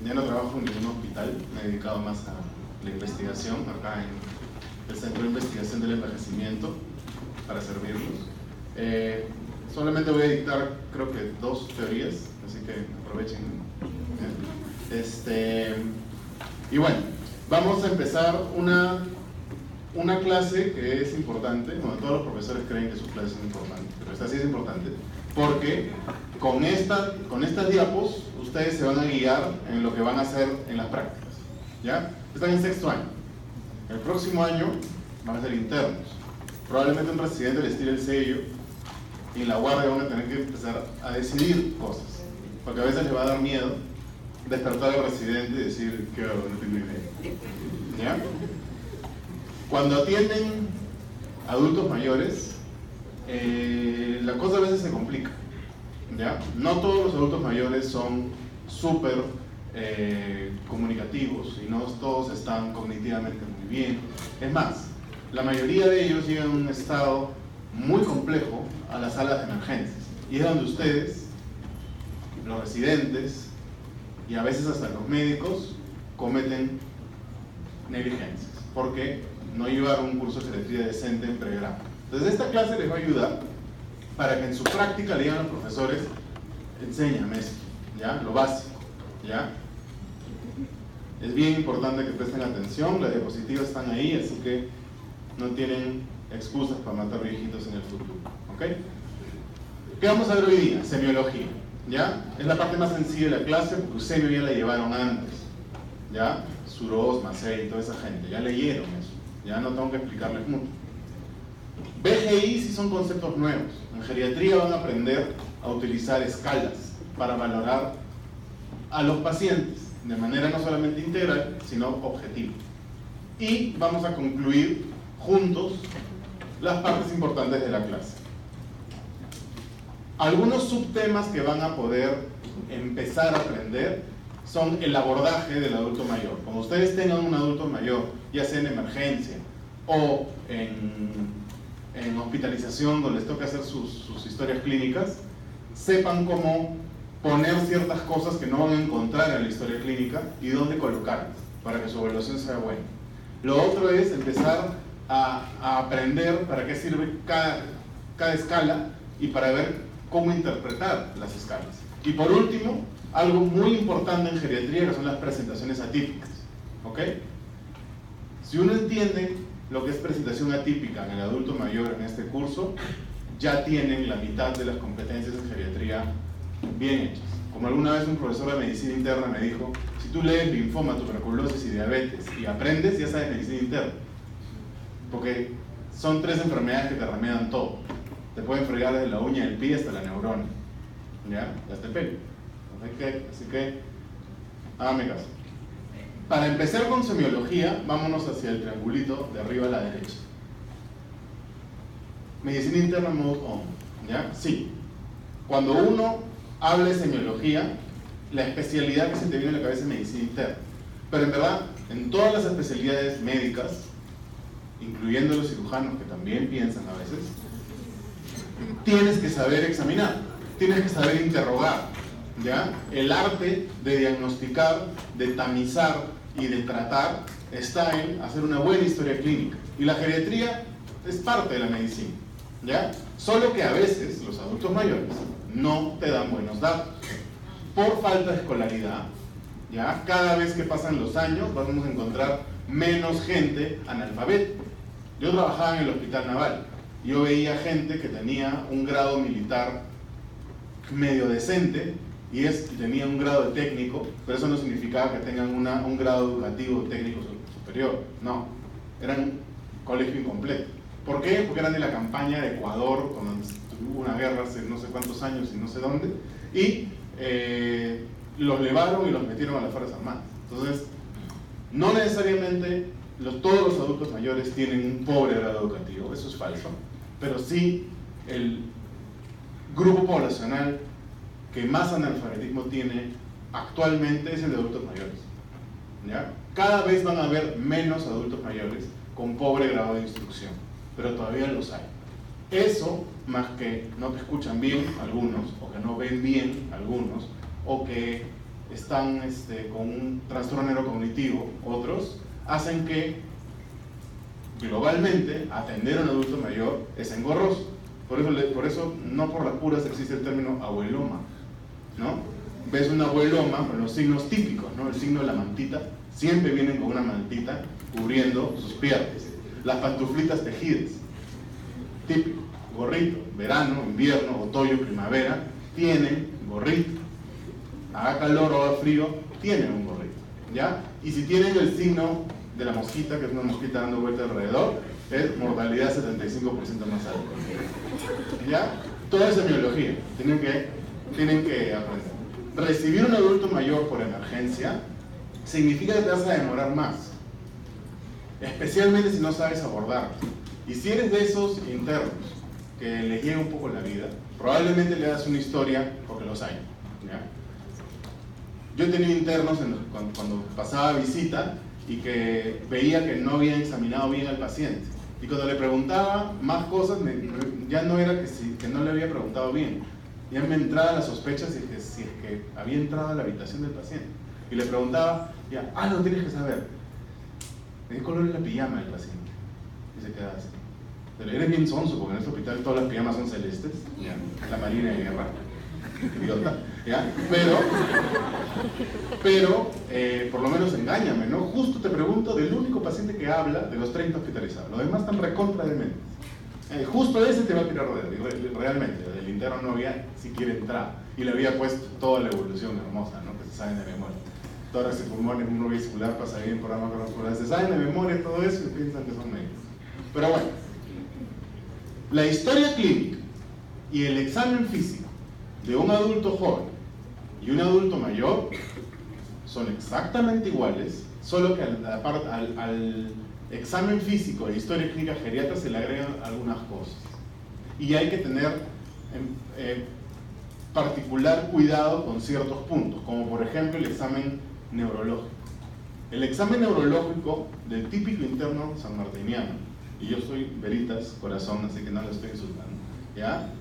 Ya no trabajo en ningún hospital, me he dedicado más a la investigación acá en el Centro de Investigación del Envejecimiento para servirlos. Solamente voy a dictar, creo que 2 teorías, así que aprovechen. Y bueno, vamos a empezar una clase que es importante. Bueno, todos los profesores creen que sus clases son importantes, pero esta sí es importante, porque con estas diapos ustedes se van a guiar en lo que van a hacer en las prácticas. ¿Ya? Están en 6º año. El próximo año van a ser internos. Probablemente un residente les tire el sello y en la guardia van a tener que empezar a decidir cosas, porque a veces les va a dar miedo despertar al residente y decir que no tengo idea. ¿Ya? Cuando atienden adultos mayores, la cosa a veces se complica. ¿Ya? No todos los adultos mayores son súper comunicativos y no todos están cognitivamente muy bien. Es más, la mayoría de ellos llegan a un estado muy complejo a las salas de emergencias, y es donde ustedes, los residentes y a veces hasta los médicos, cometen negligencias porque no llevaron un curso de geriatría decente en pregrado. Entonces esta clase les va a ayudar para que en su práctica le digan a los profesores: enséñame esto, ¿ya? Lo básico, ¿ya? Es bien importante que presten atención, las diapositivas están ahí, así que no tienen excusas para matar viejitos en el futuro, ¿ok? ¿Qué vamos a ver hoy día? Semiología, ¿ya? Es la parte más sencilla de la clase porque semio ya la llevaron antes, ¿ya? Suros, Macei, toda esa gente, ya leyeron eso, ya no tengo que explicarles mucho. BGI sí son conceptos nuevos. En geriatría van a aprender a utilizar escalas para valorar a los pacientes de manera no solamente integral, sino objetiva. Y vamos a concluir juntos las partes importantes de la clase. Algunos subtemas que van a poder empezar a aprender son el abordaje del adulto mayor. Como ustedes tengan un adulto mayor, ya sea en emergencia o en hospitalización donde les toca hacer sus historias clínicas, sepan cómo poner ciertas cosas que no van a encontrar en la historia clínica y dónde colocarlas para que su evaluación sea buena. Lo otro es empezar a aprender para qué sirve cada escala y para ver cómo interpretar las escalas. Y por último, algo muy importante en geriatría, que son las presentaciones atípicas. ¿Ok? Si uno entiende lo que es presentación atípica en el adulto mayor en este curso, ya tienen la mitad de las competencias en geriatría bien hechas. Como alguna vez un profesor de medicina interna me dijo: si tú lees linfoma, tuberculosis y diabetes y aprendes, ya sabes medicina interna, porque son 3 enfermedades que te remedan todo. Te pueden fregar desde la uña del pie hasta la neurona, ¿ya? Hasta el pelo. Así que hágame caso. Para empezar con semiología, vámonos hacia el triangulito de arriba a la derecha. Medicina interna mode on, ¿ya? Sí. Cuando uno habla de semiología, la especialidad que se te viene a la cabeza es medicina interna. Pero en verdad, en todas las especialidades médicas, incluyendo los cirujanos que también piensan a veces, tienes que saber examinar, tienes que saber interrogar, ¿ya? El arte de diagnosticar, de tamizar y de tratar está en hacer una buena historia clínica. Y la geriatría es parte de la medicina, ¿ya? Solo que a veces los adultos mayores no te dan buenos datos por falta de escolaridad, ¿ya? Cada vez que pasan los años vamos a encontrar menos gente analfabeta. Yo trabajaba en el hospital naval. Yo veía gente que tenía un grado militar medio decente y tenía un grado de técnico, pero eso no significaba que tengan un grado educativo técnico superior. No, eran colegio incompleto. ¿Por qué? Porque eran de la campaña de Ecuador, cuando hubo una guerra hace no sé cuántos años y no sé dónde, y los llevaron y los metieron a las Fuerzas Armadas. Entonces, no necesariamente todos los adultos mayores tienen un pobre grado educativo, eso es falso, pero sí el grupo poblacional que más analfabetismo tiene actualmente es el de adultos mayores, ¿ya? Cada vez van a haber menos adultos mayores con pobre grado de instrucción, pero todavía los hay. Eso, más que no te escuchan bien algunos, o que no ven bien algunos, o que están con un trastorno neurocognitivo, otros, hacen que globalmente atender a un adulto mayor es engorroso. Por eso no por las puras existe el término abueloma, ¿no? Ves un abueloma con los signos típicos, ¿no? El signo de la mantita, siempre vienen con una mantita cubriendo sus piernas. Las pantuflitas tejidas, típico, gorrito, verano, invierno, otoño, primavera, tienen gorrito. Haga calor o haga frío, tienen un gorrito, ¿ya? Y si tienen el signo de la mosquita, que es una mosquita dando vuelta alrededor, es mortalidad 75% más alta, ¿ya? Toda esa biología, tienen que aprender. Recibir un adulto mayor por emergencia significa que te vas a demorar más, especialmente si no sabes abordar. Y si eres de esos internos que les llega un poco la vida, probablemente le das una historia porque los hay, ¿ya? Yo he tenido internos cuando pasaba visita y que veía que no habían examinado bien al paciente. Y cuando le preguntaba más cosas, ya no era que no le había preguntado bien. Ya me entraba la sospecha si es que había entrado a la habitación del paciente. Y le preguntaba, ya, no tienes que saber, ¿de qué color es la pijama del paciente? Y se quedaba así. Pero eres bien sonso, porque en este hospital todas las pijamas son celestes, ¿ya? La marina de guerra, idiota, ¿ya? Pero por lo menos engáñame, ¿no? Justo te pregunto del único paciente que habla de los 30 hospitalizados. Los demás están recontra dementes. Justo ese te va a tirar realmente. El interno no había siquiera entrado y le había puesto toda la evolución hermosa, ¿no? Que se saben de memoria. Tórax y pulmones, uno vesicular, pasa bien, programa cardiovascular, se saben de memoria todo eso y piensan que son médicos. Pero bueno, la historia clínica y el examen físico de un adulto joven y un adulto mayor son exactamente iguales, solo que al examen físico de historia clínica geriatra se le agregan algunas cosas. Y hay que tener particular cuidado con ciertos puntos, como por ejemplo el examen neurológico. El examen neurológico del típico interno sanmartiniano, y yo soy veritas, corazón, así que no lo estoy insultando, ¿ya?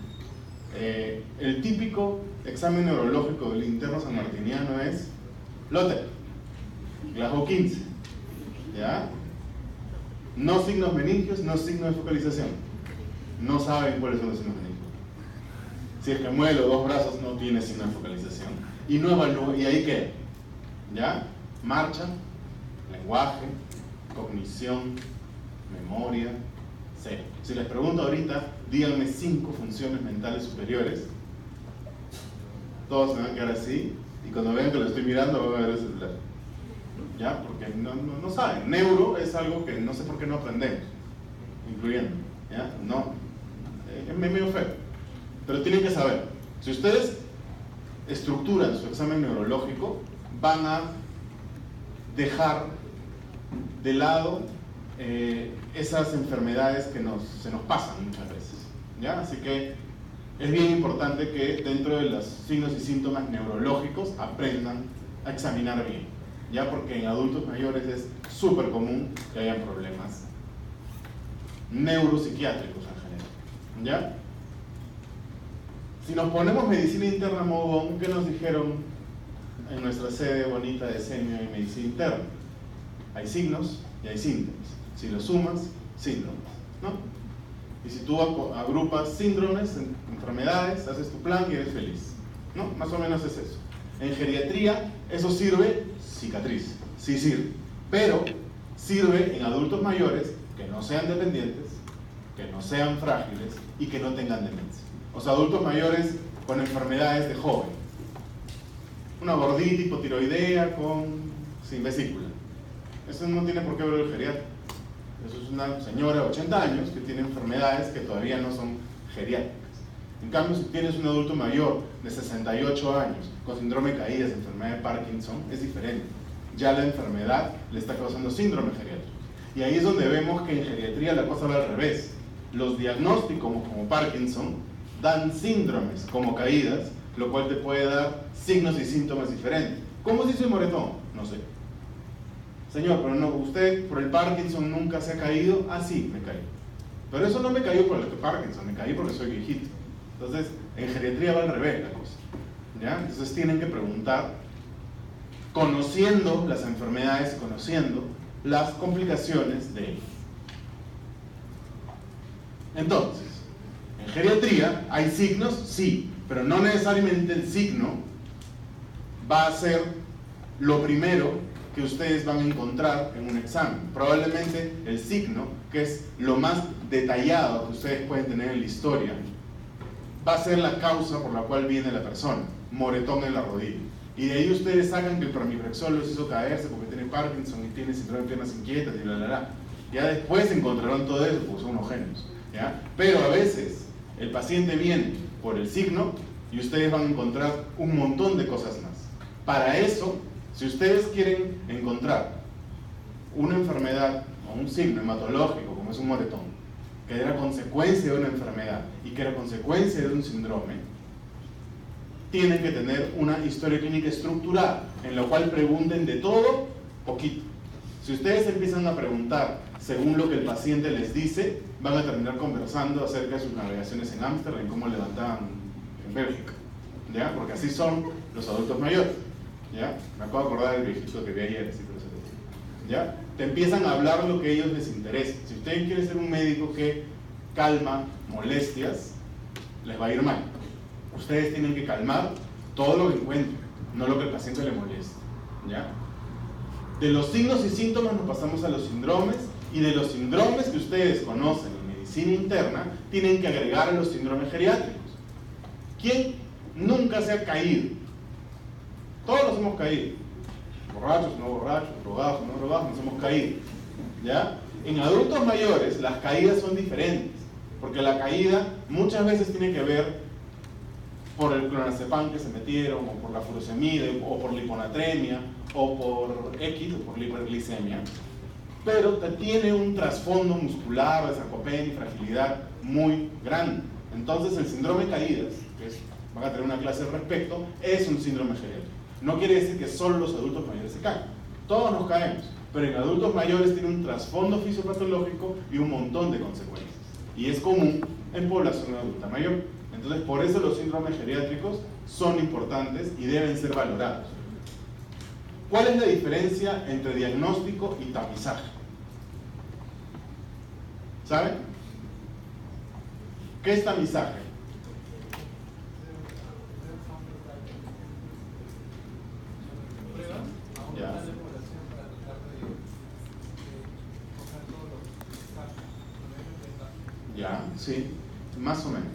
El típico examen neurológico del interno sanmartiniano es Lotter, Glasgow 15, ¿ya? No signos meningios, no signos de focalización. No saben cuáles son los signos meningios. Si es que mueve los dos brazos, no tiene signo de focalización. Y no evalúa, y ahí queda, ¿ya? Marcha, lenguaje, cognición, memoria, cero. Si les pregunto ahorita, díganme 5 funciones mentales superiores, todos se van a quedar así, y cuando vean que lo estoy mirando, van a ver el celular. ¿Ya? Porque no saben. Neuro es algo que no sé por qué no aprendemos, incluyendo, ¿ya? No, es medio feo. Pero tienen que saber, si ustedes estructuran su examen neurológico, van a dejar de lado esas enfermedades que se nos pasan muchas veces, ¿ya? Así que es bien importante que dentro de los signos y síntomas neurológicos aprendan a examinar bien, ¿ya? Porque en adultos mayores es súper común que hayan problemas neuropsiquiátricos en general, ¿ya? Si nos ponemos medicina interna modo, ¿qué nos dijeron en nuestra sede bonita de semio y medicina interna? Hay signos y hay síntomas. Si los sumas, síndromes, ¿no? Y si tú agrupas síndromes, enfermedades, haces tu plan y eres feliz, ¿no? Más o menos es eso. En geriatría, eso sirve, cicatriz, sí sirve, pero sirve en adultos mayores que no sean dependientes, que no sean frágiles y que no tengan demencia. O sea, adultos mayores con enfermedades de joven. Una gordita hipotiroidea sin vesícula. Eso no tiene por qué ver el geriatra. Eso es una señora de 80 años que tiene enfermedades que todavía no son geriátricas. En cambio, si tienes un adulto mayor de 68 años con síndrome de caídas, enfermedad de Parkinson, es diferente. Ya la enfermedad le está causando síndrome geriátrico. Y ahí es donde vemos que en geriatría la cosa va al revés. Los diagnósticos como Parkinson dan síndromes como caídas, lo cual te puede dar signos y síntomas diferentes. ¿Cómo se hizo moretón? No sé. Señor, pero no, usted por el Parkinson nunca se ha caído. Ah, sí, me caí. Pero eso no me cayó por el Parkinson, me caí porque soy viejito. Entonces, en geriatría va al revés la cosa, ¿ya? Entonces tienen que preguntar conociendo las enfermedades, conociendo las complicaciones de ellas. Entonces, en geriatría hay signos, sí, pero no necesariamente el signo va a ser lo primero que ustedes van a encontrar en un examen. Probablemente el signo, que es lo más detallado que ustedes pueden tener en la historia, va a ser la causa por la cual viene la persona, moretón en la rodilla. Y de ahí ustedes sacan que el pramiprazol los hizo caerse porque tiene Parkinson y tiene síndrome de piernas inquietas y bla. Ya después encontraron todo eso porque son unos genios, ¿ya? Pero a veces el paciente viene por el signo y ustedes van a encontrar un montón de cosas más. Para eso, si ustedes quieren encontrar una enfermedad o un signo hematológico como es un moretón, que era consecuencia de una enfermedad y que era consecuencia de un síndrome, tienen que tener una historia clínica estructurada, en la cual pregunten de todo, poquito. Si ustedes empiezan a preguntar según lo que el paciente les dice, van a terminar conversando acerca de sus navegaciones en Ámsterdam y cómo levantaban en Bélgica, ¿ya? Porque así son los adultos mayores, ¿ya? Me acabo de acordar del viejito que vi ayer, así por eso te digo, ¿ya? Te empiezan a hablar lo que a ellos les interesa. Si ustedes quieren ser un médico que calma molestias, les va a ir mal. Ustedes tienen que calmar todo lo que encuentren, no lo que el paciente le moleste, ¿ya? De los signos y síntomas nos pasamos a los síndromes, y de los síndromes que ustedes conocen en medicina interna, tienen que agregar a los síndromes geriátricos. ¿Quién nunca se ha caído? Todos nos hemos caído. Borrachos, no borrachos, drogados, no drogados, nos hemos caído, ¿ya? En adultos mayores las caídas son diferentes, porque la caída muchas veces tiene que ver por el clonazepam que se metieron, o por la furosemida, o por la hiponatremia, o por X, o por la hiperglicemia, pero tiene un trasfondo muscular de sarcopenia y fragilidad muy grande. Entonces el síndrome de caídas, que van a tener una clase al respecto, es un síndrome geriátrico. No quiere decir que solo los adultos mayores se caen, todos nos caemos, pero en adultos mayores tiene un trasfondo fisiopatológico y un montón de consecuencias, y es común en población adulta mayor. Entonces, por eso los síndromes geriátricos son importantes y deben ser valorados. ¿Cuál es la diferencia entre diagnóstico y tamizaje? ¿Saben? ¿Qué es tamizaje? Ya. Ya, sí, más o menos.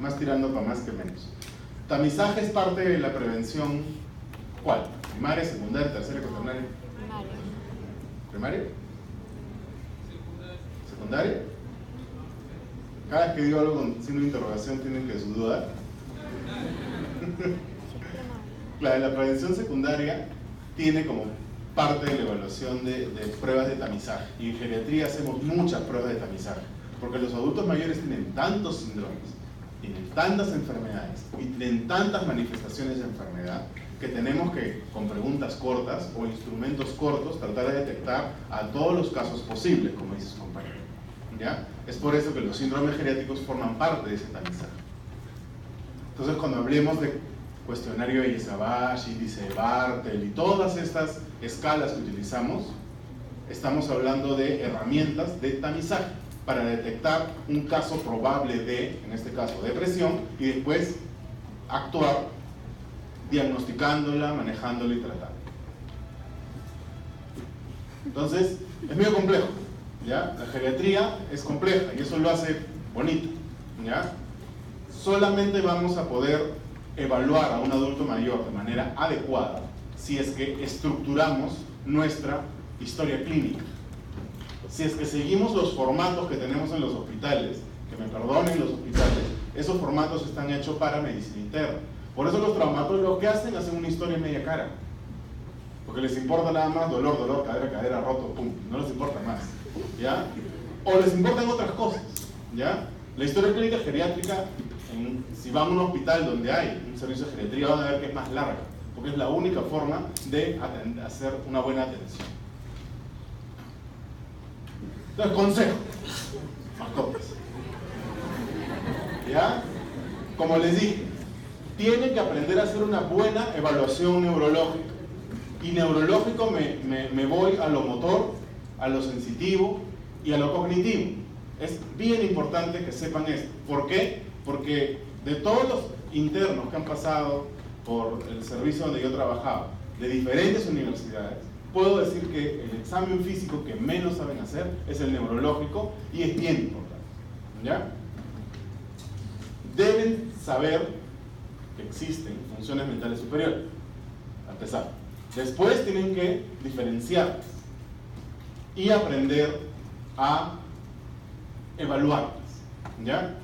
Más tirando para más que menos. Tamizaje es parte de la prevención. ¿Cuál? ¿Primaria, secundaria, tercera, cuaternaria? ¿Primaria? ¿Secundaria? Cada vez que digo algo con signo de interrogación tienen que dudar. La prevención secundaria tiene como parte de la evaluación de pruebas de tamizaje. Y en geriatría hacemos muchas pruebas de tamizaje, porque los adultos mayores tienen tantos síndromes, tienen tantas enfermedades y tienen tantas manifestaciones de enfermedad que tenemos que, con preguntas cortas o instrumentos cortos, tratar de detectar a todos los casos posibles, como dice su compañero, ¿ya? Es por eso que los síndromes geriátricos forman parte de ese tamizaje. Entonces, cuando hablemos de cuestionario de Savage, índice de Bartel y todas estas escalas que utilizamos, estamos hablando de herramientas de tamizaje para detectar un caso probable de, en este caso, depresión, y después actuar diagnosticándola, manejándola y tratándola. Entonces, es medio complejo, ¿ya? La geriatría es compleja y eso lo hace bonito, ¿ya? Solamente vamos a poder evaluar a un adulto mayor de manera adecuada si es que estructuramos nuestra historia clínica. Si es que seguimos los formatos que tenemos en los hospitales, que me perdonen los hospitales, esos formatos están hechos para medicina interna. Por eso los traumatólogos que hacen una historia media cara, porque les importa nada más dolor, cadera, roto, pum, no les importa más, ¿ya? O les importan otras cosas, ¿ya? La historia clínica geriátrica, si van a un hospital donde hay un servicio de geriatría, van a ver que es más larga, porque es la única forma de hacer una buena atención. Entonces, consejo, factores, ¿ya? Como les dije, tienen que aprender a hacer una buena evaluación neurológica Y neurológico me voy a lo motor, a lo sensitivo y a lo cognitivo. Es bien importante que sepan esto. ¿Por qué? Porque de todos los internos que han pasado por el servicio donde yo trabajaba, de diferentes universidades, puedo decir que el examen físico que menos saben hacer es el neurológico, y es bien importante, ¿ya? Deben saber que existen funciones mentales superiores, a empezar. Después tienen que diferenciarlas y aprender a evaluarlas, ¿ya?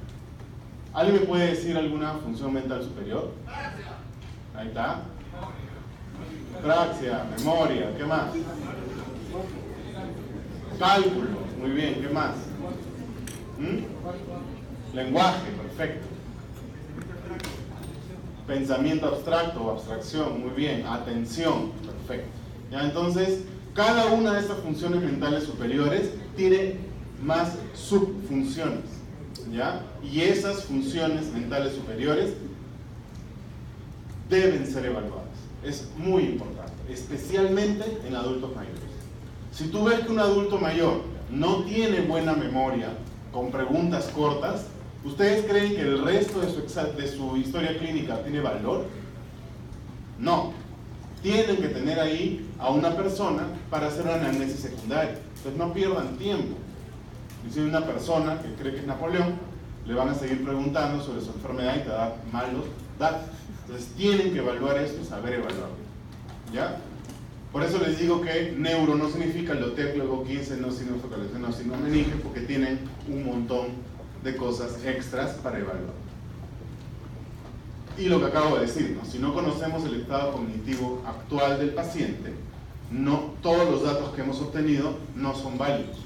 ¿Alguien me puede decir alguna función mental superior? Ahí está. Praxia, memoria, ¿qué más? Cálculo, muy bien, ¿qué más? Lenguaje, perfecto. Pensamiento abstracto o abstracción, muy bien. Atención, perfecto. ¿Ya? Entonces, cada una de estas funciones mentales superiores tiene más subfunciones, ¿ya? Y esas funciones mentales superiores deben ser evaluadas. Es muy importante, especialmente en adultos mayores. Si tú ves que un adulto mayor no tiene buena memoria, con preguntas cortas, ¿ustedes creen que el resto de su historia clínica tiene valor? No. Tienen que tener ahí a una persona para hacer una anamnesis secundaria. Entonces no pierdan tiempo. Si hay una persona que cree que es Napoleón, le van a seguir preguntando sobre su enfermedad y te da malos datos. Entonces tienen que evaluar esto y saber evaluarlo, ¿ya? Por eso les digo que neuro no significa Lotec, luego 15, no sino focalización, no sino meninge, porque tienen un montón de cosas extras para evaluar. Y lo que acabo de decir, ¿no? Si no conocemos el estado cognitivo actual del paciente, no, todos los datos que hemos obtenido no son válidos,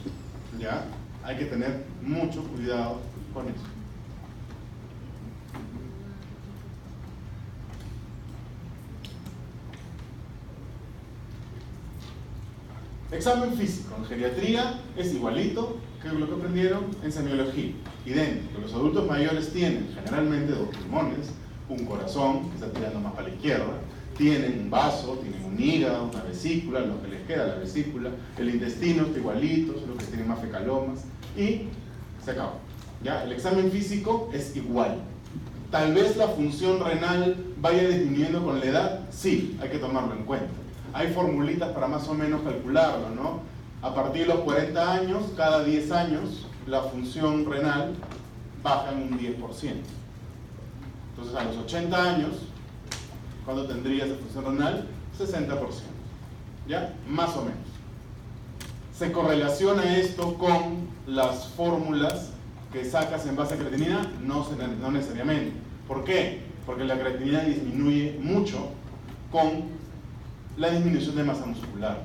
¿ya? Hay que tener mucho cuidado con eso. Examen físico en geriatría es igualito que lo que aprendieron en semiología, idéntico. Los adultos mayores tienen generalmente dos pulmones, un corazón que está tirando más para la izquierda, tienen un vaso, tienen un hígado, una vesícula, lo que les queda la vesícula, el intestino está igualito, solo que tiene más fecalomas, y se acabó. ¿Ya? El examen físico es igual. Tal vez la función renal vaya disminuyendo con la edad, sí, hay que tomarlo en cuenta. Hay formulitas para más o menos calcularlo, ¿no? A partir de los 40 años, cada 10 años, la función renal baja en un 10%. Entonces, a los 80 años, ¿cuándo tendrías la función renal? 60%. ¿Ya? Más o menos. Se correlaciona esto con las fórmulas que sacas en base a creatinina, no necesariamente. ¿Por qué? Porque la creatinina disminuye mucho con la disminución de masa muscular.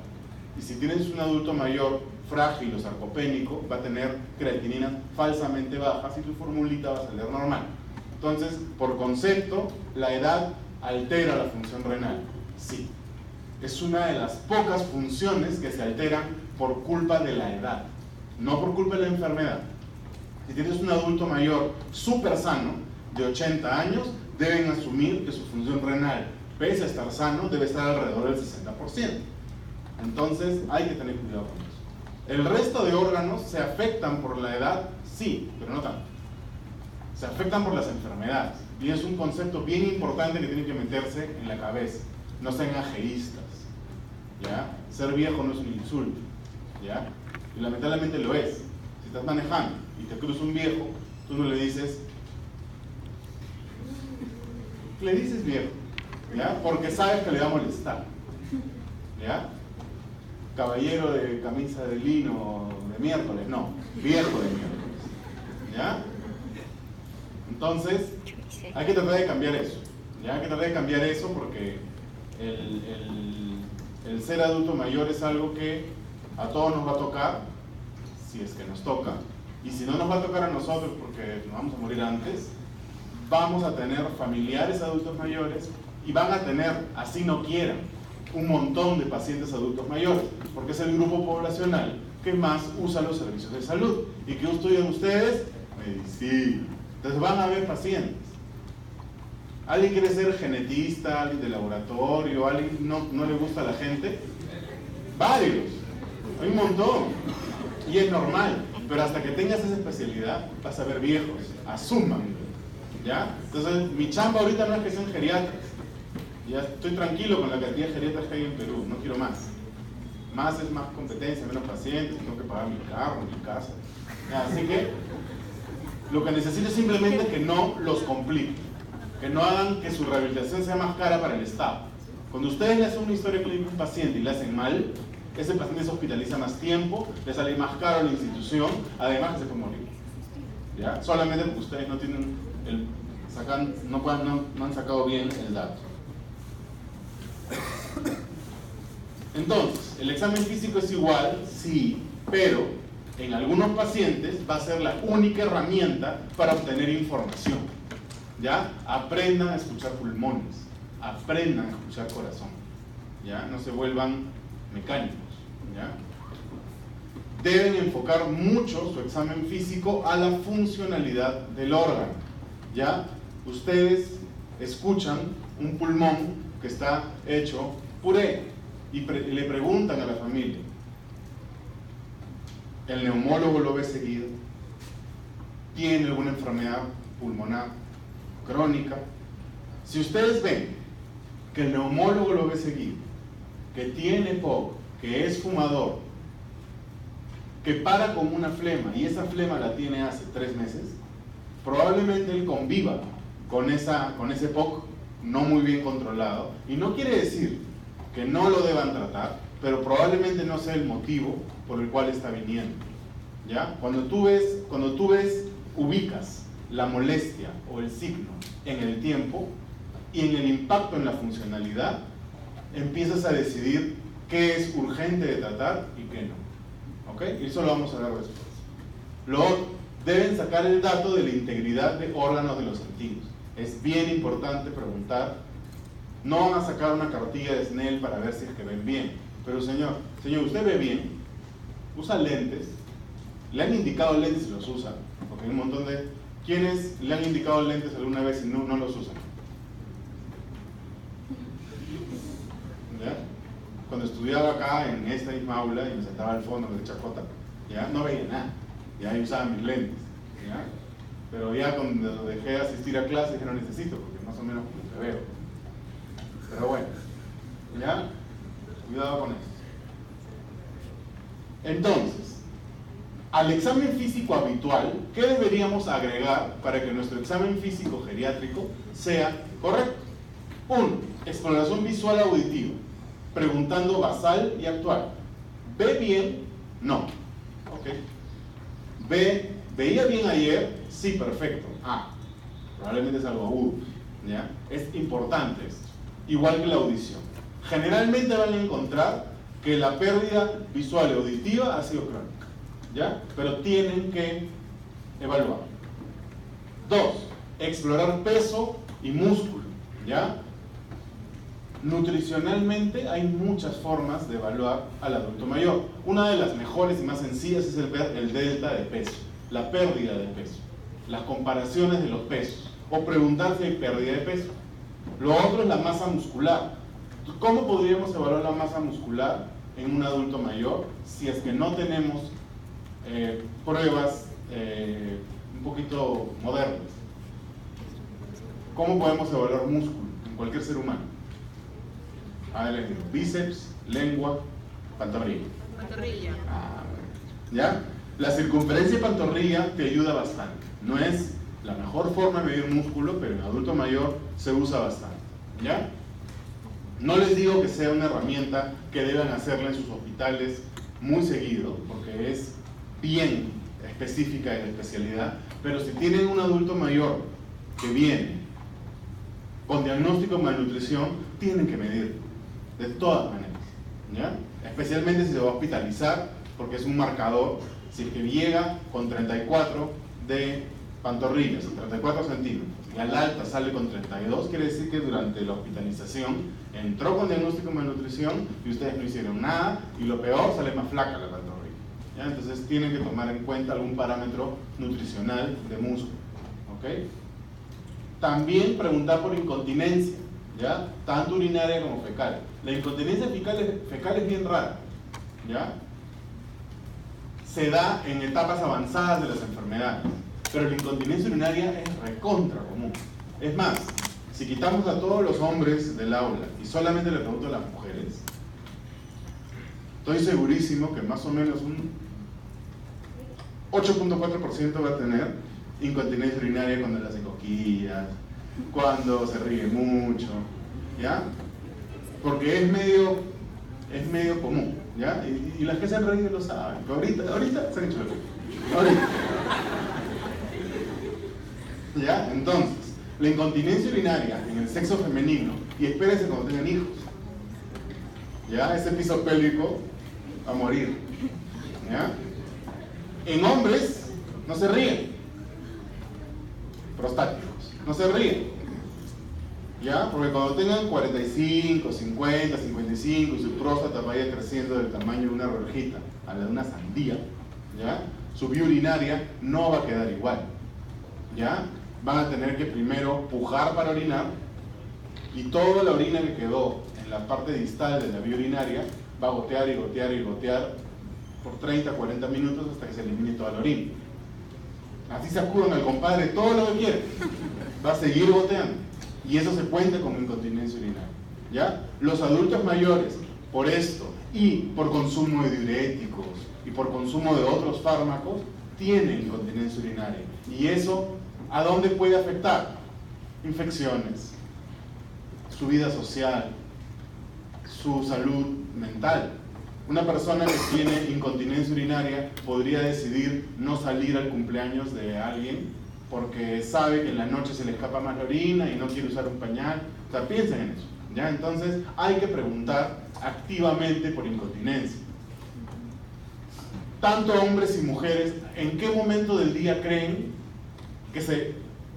Y si tienes un adulto mayor frágil o sarcopénico, va a tener creatininas falsamente bajas y tu formulita va a salir normal. Entonces, por concepto, la edad altera la función renal. Sí. Es una de las pocas funciones que se alteran por culpa de la edad, no por culpa de la enfermedad. Si tienes un adulto mayor súper sano, de 80 años, deben asumir que su función renal, pese a estar sano, debe estar alrededor del 60%. Entonces hay que tener cuidado con eso. ¿El resto de órganos se afectan por la edad? Sí, pero no tanto. Se afectan por las enfermedades. Y es un concepto bien importante que tiene que meterse en la cabeza. No sean ajeístas, ¿ya? Ser viejo no es un insulto, ¿ya? Y lamentablemente lo es. Si estás manejando y te cruza un viejo, tú no le dices viejo, ¿ya? Porque sabes que le va a molestar, ¿ya? Caballero de camisa de lino de miércoles, no, viejo de miércoles, ¿ya? Entonces, hay que tratar de cambiar eso, ¿ya? Hay que tratar de cambiar eso porque el ser adulto mayor es algo que a todos nos va a tocar, si es que nos toca, y si no nos va a tocar a nosotros porque nos vamos a morir antes, vamos a tener familiares adultos mayores y van a tener, así no quieran, un montón de pacientes adultos mayores, porque es el grupo poblacional que más usa los servicios de salud. ¿Y qué estudian ustedes? Medicina. Entonces van a haber pacientes. ¿Alguien quiere ser genetista, alguien de laboratorio, alguien no le gusta a la gente? Varios, hay un montón, y es normal, pero hasta que tengas esa especialidad vas a ver viejos, asuman, ¿ya? Entonces mi chamba ahorita no es que sean geriatras, ya estoy tranquilo con la cantidad de geriatras que hay en Perú, no quiero más. Más es más competencia, menos pacientes, tengo que pagar mi carro, mi casa, ¿ya? Así que lo que necesito es simplemente que no los compliquen, que no hagan que su rehabilitación sea más cara para el Estado. Cuando ustedes le hacen una historia clínica a un paciente y le hacen mal, ese paciente se hospitaliza más tiempo, le sale más caro a la institución, además que se puede morir, ¿ya? Solamente porque ustedes no tienen no han sacado bien el dato. Entonces, el examen físico es igual, sí, pero en algunos pacientes va a ser la única herramienta para obtener información, ¿ya? Aprendan a escuchar pulmones, aprendan a escuchar corazón, ¿ya? No se vuelvan mecánicos, ¿ya? Deben enfocar mucho su examen físico a la funcionalidad del órgano, ¿ya? Ustedes escuchan un pulmón que está hecho puré y le preguntan a la familia, ¿el neumólogo lo ve seguido? ¿Tiene alguna enfermedad pulmonar crónica? Si ustedes ven que el neumólogo lo ve seguido, que tiene poco, que es fumador, que para con una flema y esa flema la tiene hace 3 meses, probablemente él conviva con ese POC no muy bien controlado, y no quiere decir que no lo deban tratar, pero probablemente no sea el motivo por el cual está viniendo, ¿ya? Cuando tú ubicas la molestia o el signo en el tiempo y en el impacto en la funcionalidad, empiezas a decidir qué es urgente de tratar y qué no, ¿ok? Y eso lo vamos a ver después. Lo otro, deben sacar el dato de la integridad de órganos de los sentidos. Es bien importante preguntar. No van a sacar una cartilla de Snell para ver si es que ven bien, pero señor, ¿usted ve bien? ¿Usa lentes? ¿Le han indicado lentes y los usa? Porque hay un montón de... ¿Quiénes le han indicado lentes alguna vez y no los usan? ¿Ya? Cuando estudiaba acá en esta misma aula y me sentaba al fondo de chacota, ya no veía nada, ya usaba mis lentes, ¿ya? Pero ya cuando dejé de asistir a clases que no necesito, porque más o menos como que veo. Pero bueno, ¿ya? Cuidado con eso. Entonces, al examen físico habitual, ¿qué deberíamos agregar para que nuestro examen físico geriátrico sea correcto? 1. Exploración visual auditiva, preguntando basal y actual. ¿Ve bien? No. Ok. ¿Veía bien ayer? Sí, perfecto. Probablemente es algo agudo, ¿ya? Es importante esto. Igual que la audición. Generalmente van a encontrar que la pérdida visual y auditiva ha sido crónica, ¿ya? Pero tienen que evaluar. 2. Explorar peso y músculo, ¿ya? Nutricionalmente hay muchas formas de evaluar al adulto mayor. Una de las mejores y más sencillas es el delta de peso, la pérdida de peso, las comparaciones de los pesos, o preguntar si hay pérdida de peso. Lo otro es la masa muscular. ¿Cómo podríamos evaluar la masa muscular en un adulto mayor si es que no tenemos pruebas un poquito modernas? ¿Cómo podemos evaluar músculo en cualquier ser humano? Bíceps, lengua, pantorrilla. Pantorrilla. ¿Ya? La circunferencia de pantorrilla te ayuda bastante. No es la mejor forma de medir músculo, pero en adulto mayor se usa bastante, ¿ya? No les digo que sea una herramienta que deban hacerla en sus hospitales muy seguido, porque es bien específica de la especialidad, pero si tienen un adulto mayor que viene con diagnóstico de malnutrición, tienen que medir, de todas maneras, ¿ya? Especialmente si se va a hospitalizar, porque es un marcador. Si es que llega con 34 de pantorrillas, 34 centímetros, y al alta sale con 32, quiere decir que durante la hospitalización entró con diagnóstico de malnutrición y ustedes no hicieron nada, y lo peor, sale más flaca la pantorrilla, ¿ya? Entonces tienen que tomar en cuenta algún parámetro nutricional de músculo, ¿ok? También preguntar por incontinencia, ¿ya? Tanto urinaria como fecal. La incontinencia fecal es bien rara, ¿ya? Se da en etapas avanzadas de las enfermedades, pero la incontinencia urinaria es recontra común. Es más, si quitamos a todos los hombres del aula y solamente le pregunto a las mujeres, estoy segurísimo que más o menos un 8.4% va a tener incontinencia urinaria cuando le hace cosquillas, cuando se ríe mucho, ¿ya? Porque es medio común, ¿ya? Y las que se han reído lo saben, pero ahorita se han hecho lo que ahorita. ¿Ya? Entonces, la incontinencia urinaria en el sexo femenino, y espérense cuando tengan hijos, ¿ya? Ese piso pélvico a morir, ¿ya? En hombres no se ríen, prostáticos, no se ríen, ¿ya? Porque cuando tengan 45, 50, 55 y su próstata vaya creciendo del tamaño de una rojita a la de una sandía, ¿ya? Su vía urinaria no va a quedar igual, ¿ya? Van a tener que primero pujar para orinar y toda la orina que quedó en la parte distal de la vía urinaria va a gotear y gotear y gotear por 30, 40 minutos hasta que se elimine toda la orina. Así sacudan al compadre todo lo que quiere, va a seguir goteando y eso se cuenta como incontinencia urinaria, ¿ya? Los adultos mayores, por esto y por consumo de diuréticos y por consumo de otros fármacos, tienen incontinencia urinaria y eso ¿a dónde puede afectar? Infecciones, su vida social, su salud mental. Una persona que tiene incontinencia urinaria podría decidir no salir al cumpleaños de alguien porque sabe que en la noche se le escapa más la orina y no quiere usar un pañal. O sea, piensen en eso, ¿ya? Entonces hay que preguntar activamente por incontinencia. Tanto hombres y mujeres, ¿en qué momento del día creen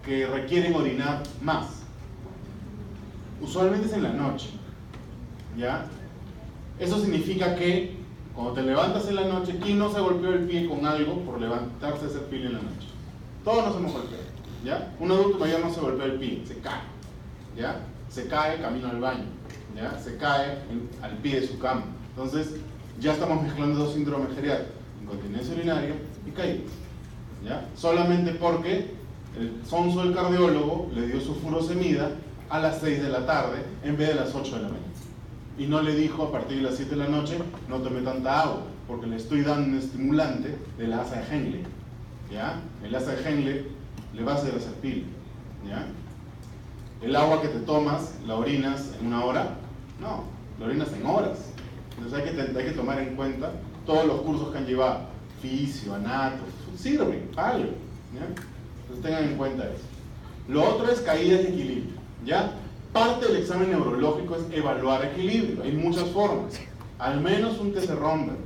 que requieren orinar más? Usualmente es en la noche, ¿ya? Eso significa que cuando te levantas en la noche, ¿quién no se golpeó el pie con algo por levantarse a hacer pile en la noche? Todos nos hemos golpeado, ¿ya? Un adulto mayor no se golpea el pie, se cae, ¿ya? Se cae camino al baño, ¿ya? Se cae al pie de su cama. Entonces ya estamos mezclando dos síndromes geriátricos, incontinencia urinaria y caída, ¿ya? Solamente porque el sonso del cardiólogo le dio su furosemida a las 6 de la tarde en vez de las 8 de la mañana. Y no le dijo a partir de las 7 de la noche, no tome tanta agua, porque le estoy dando un estimulante de la asa de Henle, ¿ya? El asa de Henle le va a hacer pile, ¿ya? El agua que te tomas, ¿la orinas en una hora? No, la orinas en horas. Entonces hay que tomar en cuenta todos los cursos que han llevado, fisio, anato, sirven, algo, ¿ya? Entonces tengan en cuenta eso. Lo otro es caídas de equilibrio, ¿ya? Parte del examen neurológico es evaluar equilibrio. Hay muchas formas. Al menos un test de Romberg.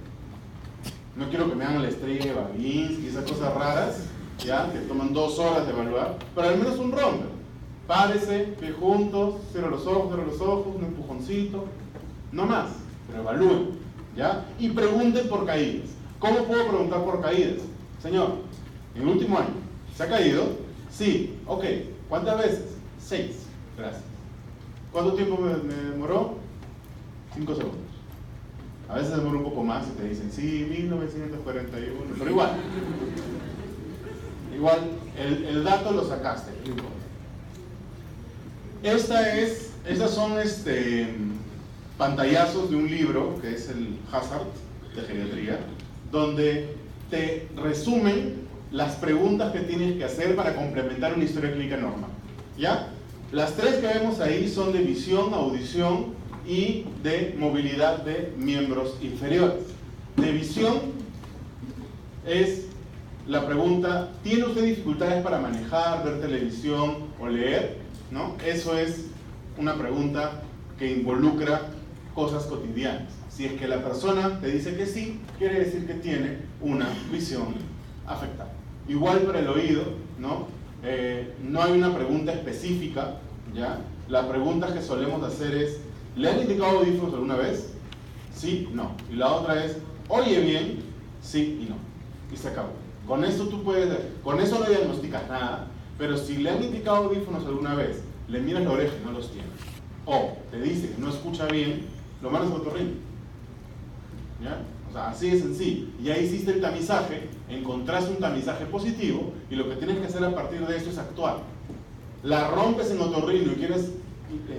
No quiero que me hagan la estrella de Babinski y esas cosas raras, ¿ya? Que toman 2 horas de evaluar. Pero al menos un Romberg. Párese, pie juntos, cierra los ojos, un empujoncito. No más, pero evalúen, ¿ya? Y pregunten por caídas. ¿Cómo puedo preguntar por caídas? Señor, en el último año, ¿se ha caído? Sí. Ok. ¿Cuántas veces? 6. Gracias. ¿Cuánto tiempo me demoró? 5 segundos. A veces demora un poco más y te dicen, sí, 1941, pero igual. Igual, el dato lo sacaste, no importa. Estas son pantallazos de un libro, que es el Hazard de geriatría, donde te resumen las preguntas que tienes que hacer para complementar una historia clínica normal, ¿ya? Las 3 que vemos ahí son de visión, audición y de movilidad de miembros inferiores. De visión es la pregunta, ¿tiene usted dificultades para manejar, ver televisión o leer? ¿No? Eso es una pregunta que involucra cosas cotidianas. Si es que la persona te dice que sí, quiere decir que tiene una visión afectada. Igual para el oído, ¿no? No hay una pregunta específica, ¿ya? La pregunta que solemos hacer es, ¿le han indicado audífonos alguna vez? Sí, no. Y la otra es, ¿oye bien? Sí y no. Y se acabó. Con eso no diagnosticas nada, Pero si le han indicado audífonos alguna vez, le miras la oreja y no los tiene, o te dice que no escucha bien, lo mandas a otorrino. ¿Ya? O sea, así de sencillo. Ya hiciste el tamizaje, encontraste un tamizaje positivo, y lo que tienes que hacer a partir de esto es actuar. La rompes en otorrino y quieres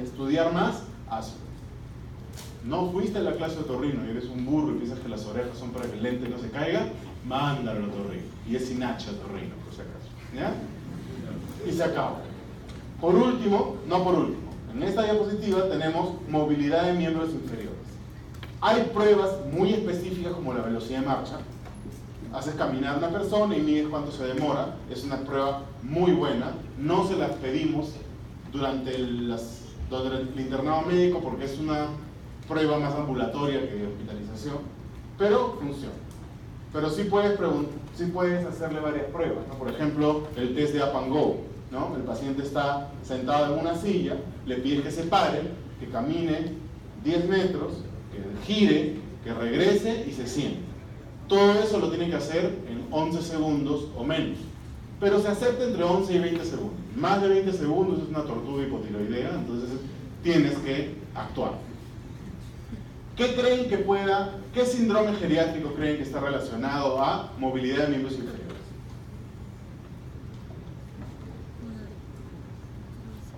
estudiar más, hazlo. No fuiste a la clase de otorrino y eres un burro y piensas que las orejas son para que el lente no se caiga, mándalo al otorrino. Y es sin H otorrino, por si acaso. ¿Ya? Y se acaba. Por último, no por último, en esta diapositiva tenemos movilidad de miembros inferiores. Hay pruebas muy específicas como la velocidad de marcha. Haces caminar a una persona y mides cuánto se demora. Es una prueba muy buena. No se las pedimos durante el internado médico porque es una prueba más ambulatoria que de hospitalización, pero funciona. Pero sí puedes hacerle varias pruebas, ¿no? Por ejemplo, el test de Up and Go, ¿no? El paciente está sentado en una silla, le pides que se pare, que camine 10 metros, que gire, que regrese y se siente. Todo eso lo tiene que hacer en 11 segundos o menos, pero se acepta entre 11 y 20 segundos. Más de 20 segundos es una tortuga hipotiroidea, entonces tienes que actuar. ¿Qué síndrome geriátrico creen que está relacionado a movilidad de miembros inferiores?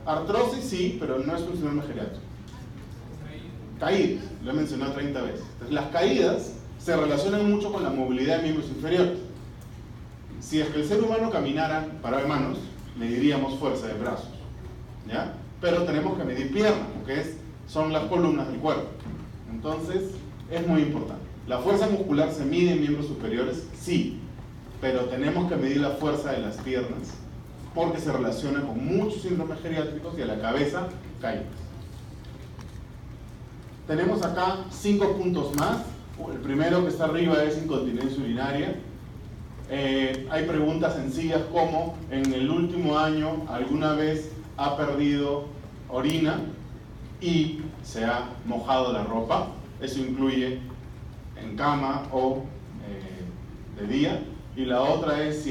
Artrosis sí, pero no es un síndrome geriátrico. Caídas, lo he mencionado 30 veces. Entonces, las caídas se relacionan mucho con la movilidad de miembros inferiores. Si es que el ser humano caminara parado de manos, mediríamos fuerza de brazos, ¿ya? Pero tenemos que medir piernas, porque son las columnas del cuerpo. Entonces, es muy importante. ¿La fuerza muscular se mide en miembros superiores? Sí, pero tenemos que medir la fuerza de las piernas porque se relaciona con muchos síndromes geriátricos y a la cabeza, caídas. Tenemos acá 5 puntos más. El primero que está arriba es incontinencia urinaria. Hay preguntas sencillas como: ¿en el último año alguna vez ha perdido orina y se ha mojado la ropa? Eso incluye en cama o de día. Y la otra es, si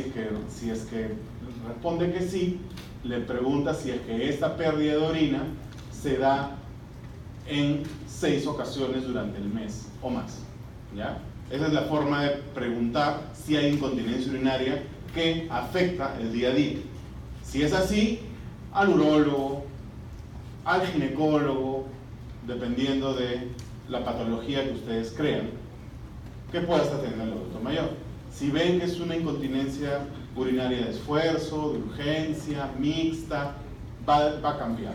es que responde que sí, le pregunta si es que esta pérdida de orina se da en 6 ocasiones durante el mes o más, ¿ya? Esa es la forma de preguntar si hay incontinencia urinaria que afecta el día a día. Si es así, al urólogo, al ginecólogo, dependiendo de la patología que ustedes crean que pueda estar teniendo el adulto mayor. Si ven que es una incontinencia urinaria de esfuerzo, de urgencia, mixta, va a cambiar.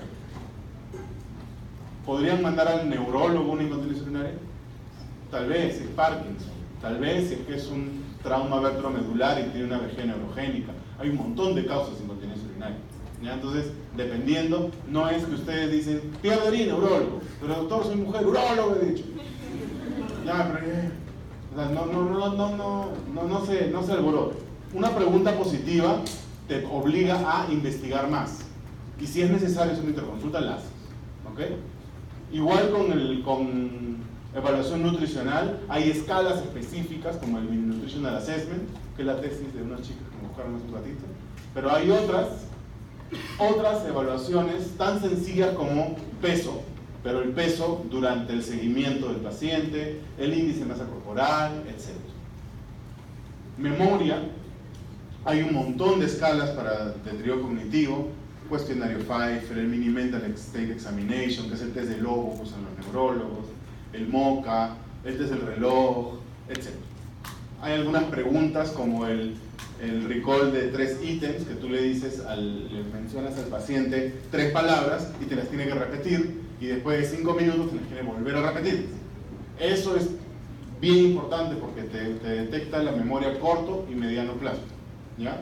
¿Podrían mandar al neurólogo una incontinencia urinaria? Tal vez, si es Parkinson. Tal vez, si es que es un trauma vertebromedular y tiene una vejez neurogénica. Hay un montón de causas de incontinencia urinaria, ¿ya? Entonces, dependiendo, no es que ustedes dicen, pierde orina, urólogo. Pero doctor, soy mujer, urólogo he dicho. Ya, pero o sea, no se alborote. Una pregunta positiva te obliga a investigar más. Y si es necesario hacer una interconsulta, la haces. ¿Ok? Igual con evaluación nutricional, hay escalas específicas como el Nutritional Assessment, que es la tesis de unas chicas que me buscaron hace un ratito. Pero hay otras evaluaciones tan sencillas como peso, pero el peso durante el seguimiento del paciente, el índice de masa corporal, etc. Memoria, hay un montón de escalas para deterioro cognitivo, cuestionario Pfeiffer, el Mini Mental State Examination, que es el test de Lobo que usan los neurólogos, el MOCA, el test del reloj, etc. Hay algunas preguntas como el recall de 3 ítems, que tú le mencionas al paciente 3 palabras y te las tiene que repetir, y después de 5 minutos te las tiene que volver a repetir. Eso es bien importante porque te detecta la memoria a corto y mediano plazo, ¿ya?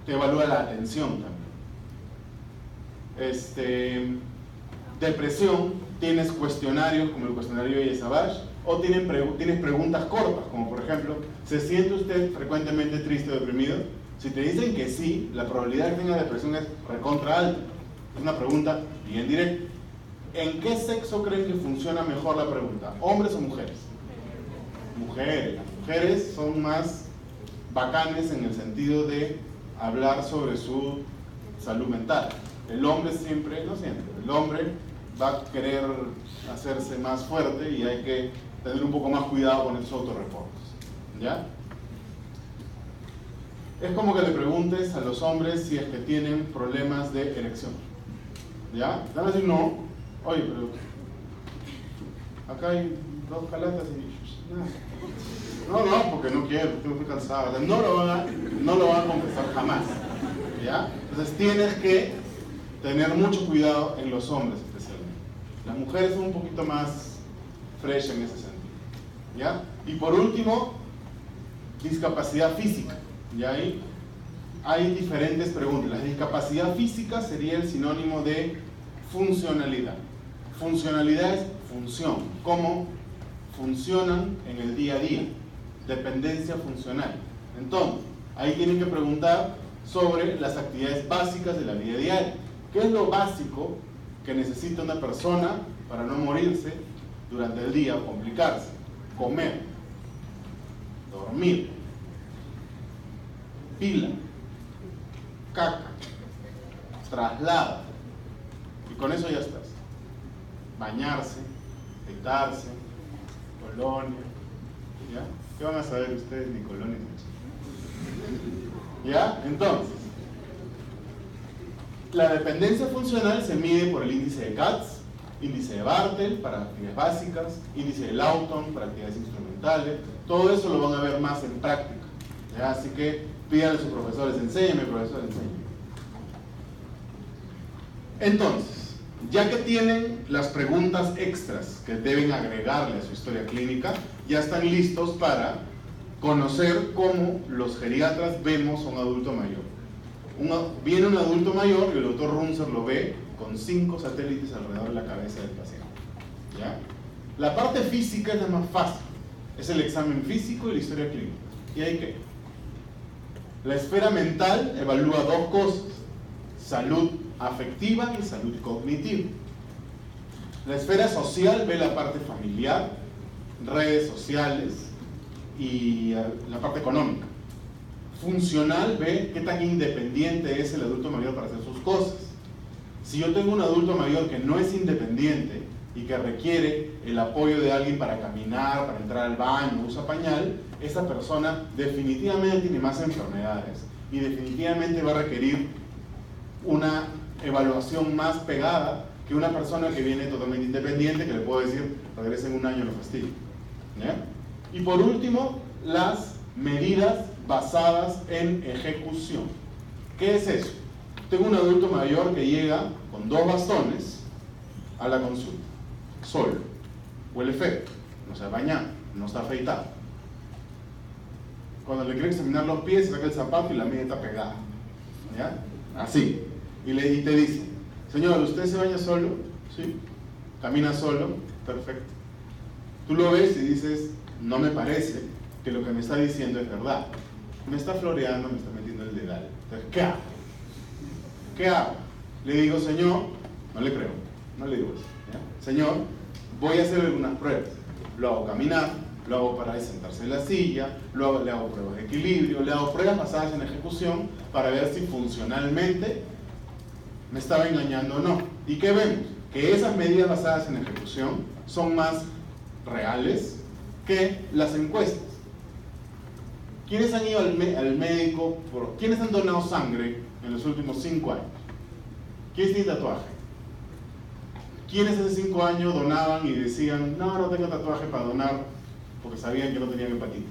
Te evalúa la atención también. Depresión, tienes cuestionarios como el cuestionario de Savage, o tienes preguntas cortas, como por ejemplo, ¿se siente usted frecuentemente triste o deprimido? Si te dicen que sí, la probabilidad de que tenga depresión es recontra alta. Es una pregunta bien directa. ¿En qué sexo creen que funciona mejor la pregunta? ¿Hombres o mujeres? Mujeres. Las mujeres son más bacanes en el sentido de hablar sobre su salud mental. El hombre siempre, no siempre, el hombre va a querer hacerse más fuerte y hay que tener un poco más cuidado con esos autorreportes, ¿ya? Es como que le preguntes a los hombres si es que tienen problemas de erección, ¿ya? Te van a decir no. Oye, pero acá hay 2 calatas y nada. No, porque no quiero, porque estoy cansado. O sea, no lo van a confesar jamás, ¿ya? Entonces tienes que tener mucho cuidado en los hombres especialmente. Las mujeres son un poquito más fresh en ese sentido, ¿ya? Y por último, discapacidad física. Y ahí hay diferentes preguntas. La discapacidad física sería el sinónimo de funcionalidad. Funcionalidad es función, cómo funcionan en el día a día, dependencia funcional. Entonces, ahí tienen que preguntar sobre las actividades básicas de la vida diaria. ¿Qué es lo básico que necesita una persona para no morirse durante el día o complicarse? Comer, dormir, pila, caca, traslado, y con eso ya estás. Bañarse, afeitarse, colonia, ¿ya? ¿Qué van a saber ustedes ni colonia ni eso? ¿Ya? Entonces, la dependencia funcional se mide por el índice de Katz, índice de Bartel para actividades básicas, índice de Lawton para actividades instrumentales. Todo eso lo van a ver más en práctica, ¿ya? Así que pídanle a sus profesores, enséñame, profesor, enséñame. Entonces, ya que tienen las preguntas extras que deben agregarle a su historia clínica, ya están listos para conocer cómo los geriatras vemos a un adulto mayor. Viene un adulto mayor y el doctor Runzer lo ve con 5 satélites alrededor de la cabeza del paciente, ¿ya? La parte física es la más fácil, es el examen físico y la historia clínica. ¿Y ahí qué? La esfera mental evalúa 2 cosas: salud afectiva y salud cognitiva. La esfera social ve la parte familiar, redes sociales y la parte económica. Funcional ve qué tan independiente es el adulto mayor para hacer sus cosas. Si yo tengo un adulto mayor que no es independiente y que requiere el apoyo de alguien para caminar, para entrar al baño, usa pañal, esa persona definitivamente tiene más enfermedades y definitivamente va a requerir una evaluación más pegada que una persona que viene totalmente independiente, que le puedo decir, regresa en un año, no fastidio, ¿ya? Y por último, las medidas basadas en ejecución. ¿Qué es eso? Tengo un adulto mayor que llega con 2 bastones a la consulta, solo. Huele feo, no se ha bañado, no está afeitado. Cuando le quiere examinar los pies, saca el zapato y la media está pegada, ¿ya? Así. Y te dice, señor, ¿usted se baña solo? Sí. ¿Camina solo? Perfecto. Tú lo ves y dices, no me parece que lo que me está diciendo es verdad. Me está floreando, me está metiendo el dedal. Entonces, ¿qué hago? ¿Qué hago? Le digo, señor, no le creo, no le digo eso, ¿ya? Señor, voy a hacer algunas pruebas. Lo hago caminar, lo hago para sentarse en la silla, le hago pruebas de equilibrio, le hago pruebas basadas en ejecución para ver si funcionalmente me estaba engañando o no. ¿Y qué vemos? Que esas medidas basadas en ejecución son más reales que las encuestas. ¿Quiénes han ido al médico? ¿Quiénes han donado sangre en los últimos 5 años? ¿Quiénes tienen tatuaje? ¿Quiénes hace 5 años donaban y decían, no tengo tatuaje para donar porque sabían que no tenían hepatitis?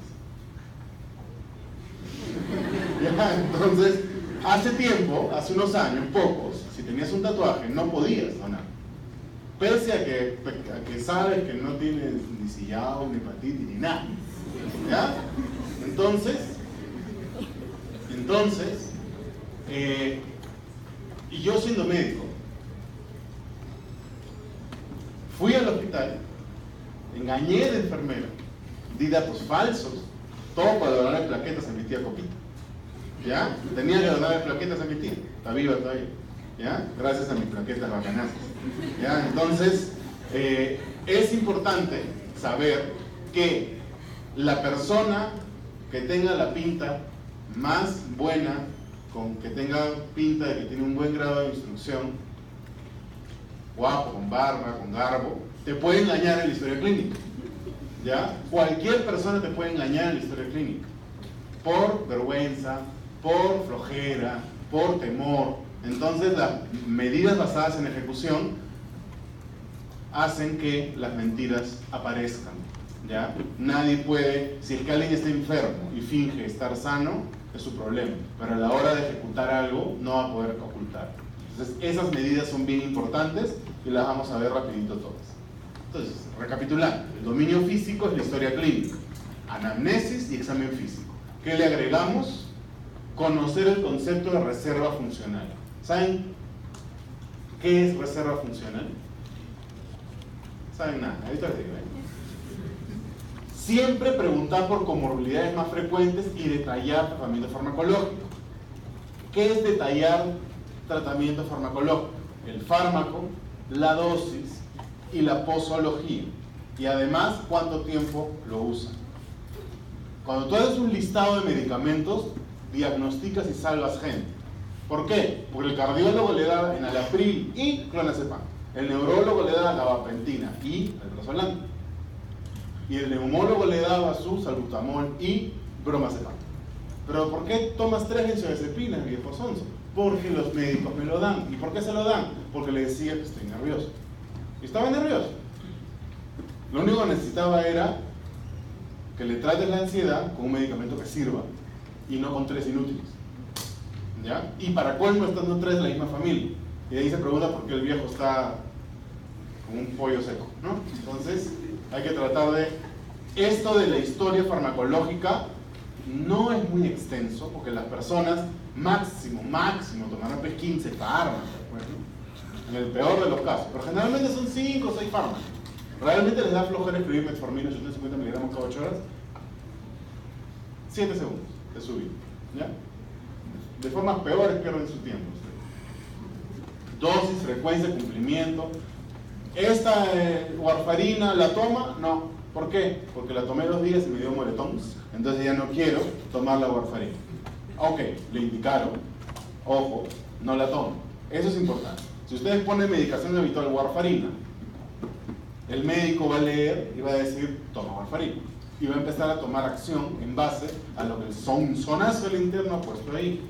Ya, entonces, hace tiempo, hace unos años, pocos, si tenías un tatuaje no podías donar. Pese a que sabes que no tienes ni sillao, ni hepatitis, ni nada. ¿Ya? Entonces, y yo siendo médico, fui al hospital, engañé de enfermera, di datos falsos, todo para donar plaquetas a mi tía Copita. ¿Ya? Tenía que donar plaquetas a mi tía, está viva todavía, ¿ya? Gracias a mis plaquetas bacanazas. ¿Ya? Entonces, es importante saber que la persona que tenga la pinta más buena con que tenga pinta de que tiene un buen grado de instrucción, guapo, con barba, con garbo, te puede engañar en la historia clínica. ¿Ya? Cualquier persona te puede engañar en la historia clínica. Por vergüenza, por flojera, por temor. Entonces las medidas basadas en ejecución hacen que las mentiras aparezcan. ¿Ya? Nadie puede, si es que alguien está enfermo y finge estar sano, es su problema, pero a la hora de ejecutar algo no va a poder ocultar. Entonces esas medidas son bien importantes y las vamos a ver rapidito todas. Entonces, recapitulando, el dominio físico es la historia clínica, anamnesis y examen físico. ¿Qué le agregamos? Conocer el concepto de reserva funcional. ¿Saben qué es reserva funcional? ¿Saben nada? Ahorita les digo, Siempre preguntar por comorbilidades más frecuentes y detallar tratamiento farmacológico. ¿Qué es detallar tratamiento farmacológico? El fármaco, la dosis y la posología. Y además, cuánto tiempo lo usan. Cuando tú haces un listado de medicamentos, diagnosticas y salvas gente. ¿Por qué? Porque el cardiólogo le da enalapril y clonazepam. El neurólogo le da gabapentina y alprazolam. Y el neumólogo le daba su salbutamol y bromazepam. ¿Pero por qué tomas 3 benzodiazepinas, viejo sonso? Porque los médicos me lo dan. ¿Y por qué se lo dan? Porque le decía que estoy nervioso. Y estaba nervioso. Lo único que necesitaba era que le trates la ansiedad con un medicamento que sirva y no con 3 inútiles. ¿Ya? Y para colmo están los 3 de la misma familia. Y de ahí se pregunta por qué el viejo está como un pollo seco, ¿no? Entonces hay que tratar de... Esto de la historia farmacológica no es muy extenso, porque las personas máximo tomarán 15 fármacos, ¿no? En el peor de los casos, pero generalmente son 5 o 6 fármacos. ¿Realmente les da flojera escribir metformina 850 miligramos cada 8 horas? 7 segundos de su vida, ¿ya? De formas peores pierden su tiempo. Dosis, frecuencia, cumplimiento. ¿Esta warfarina la toma? No. ¿Por qué? Porque la tomé 2 días y me dio moretón, entonces ya no quiero tomar la warfarina. Ok, le indicaron, ojo, no la tomo. Eso es importante. Si ustedes ponen medicación habitual warfarina, el médico va a leer y va a decir, toma warfarina. Y va a empezar a tomar acción en base a lo que el sonsonazo del interno ha puesto ahí.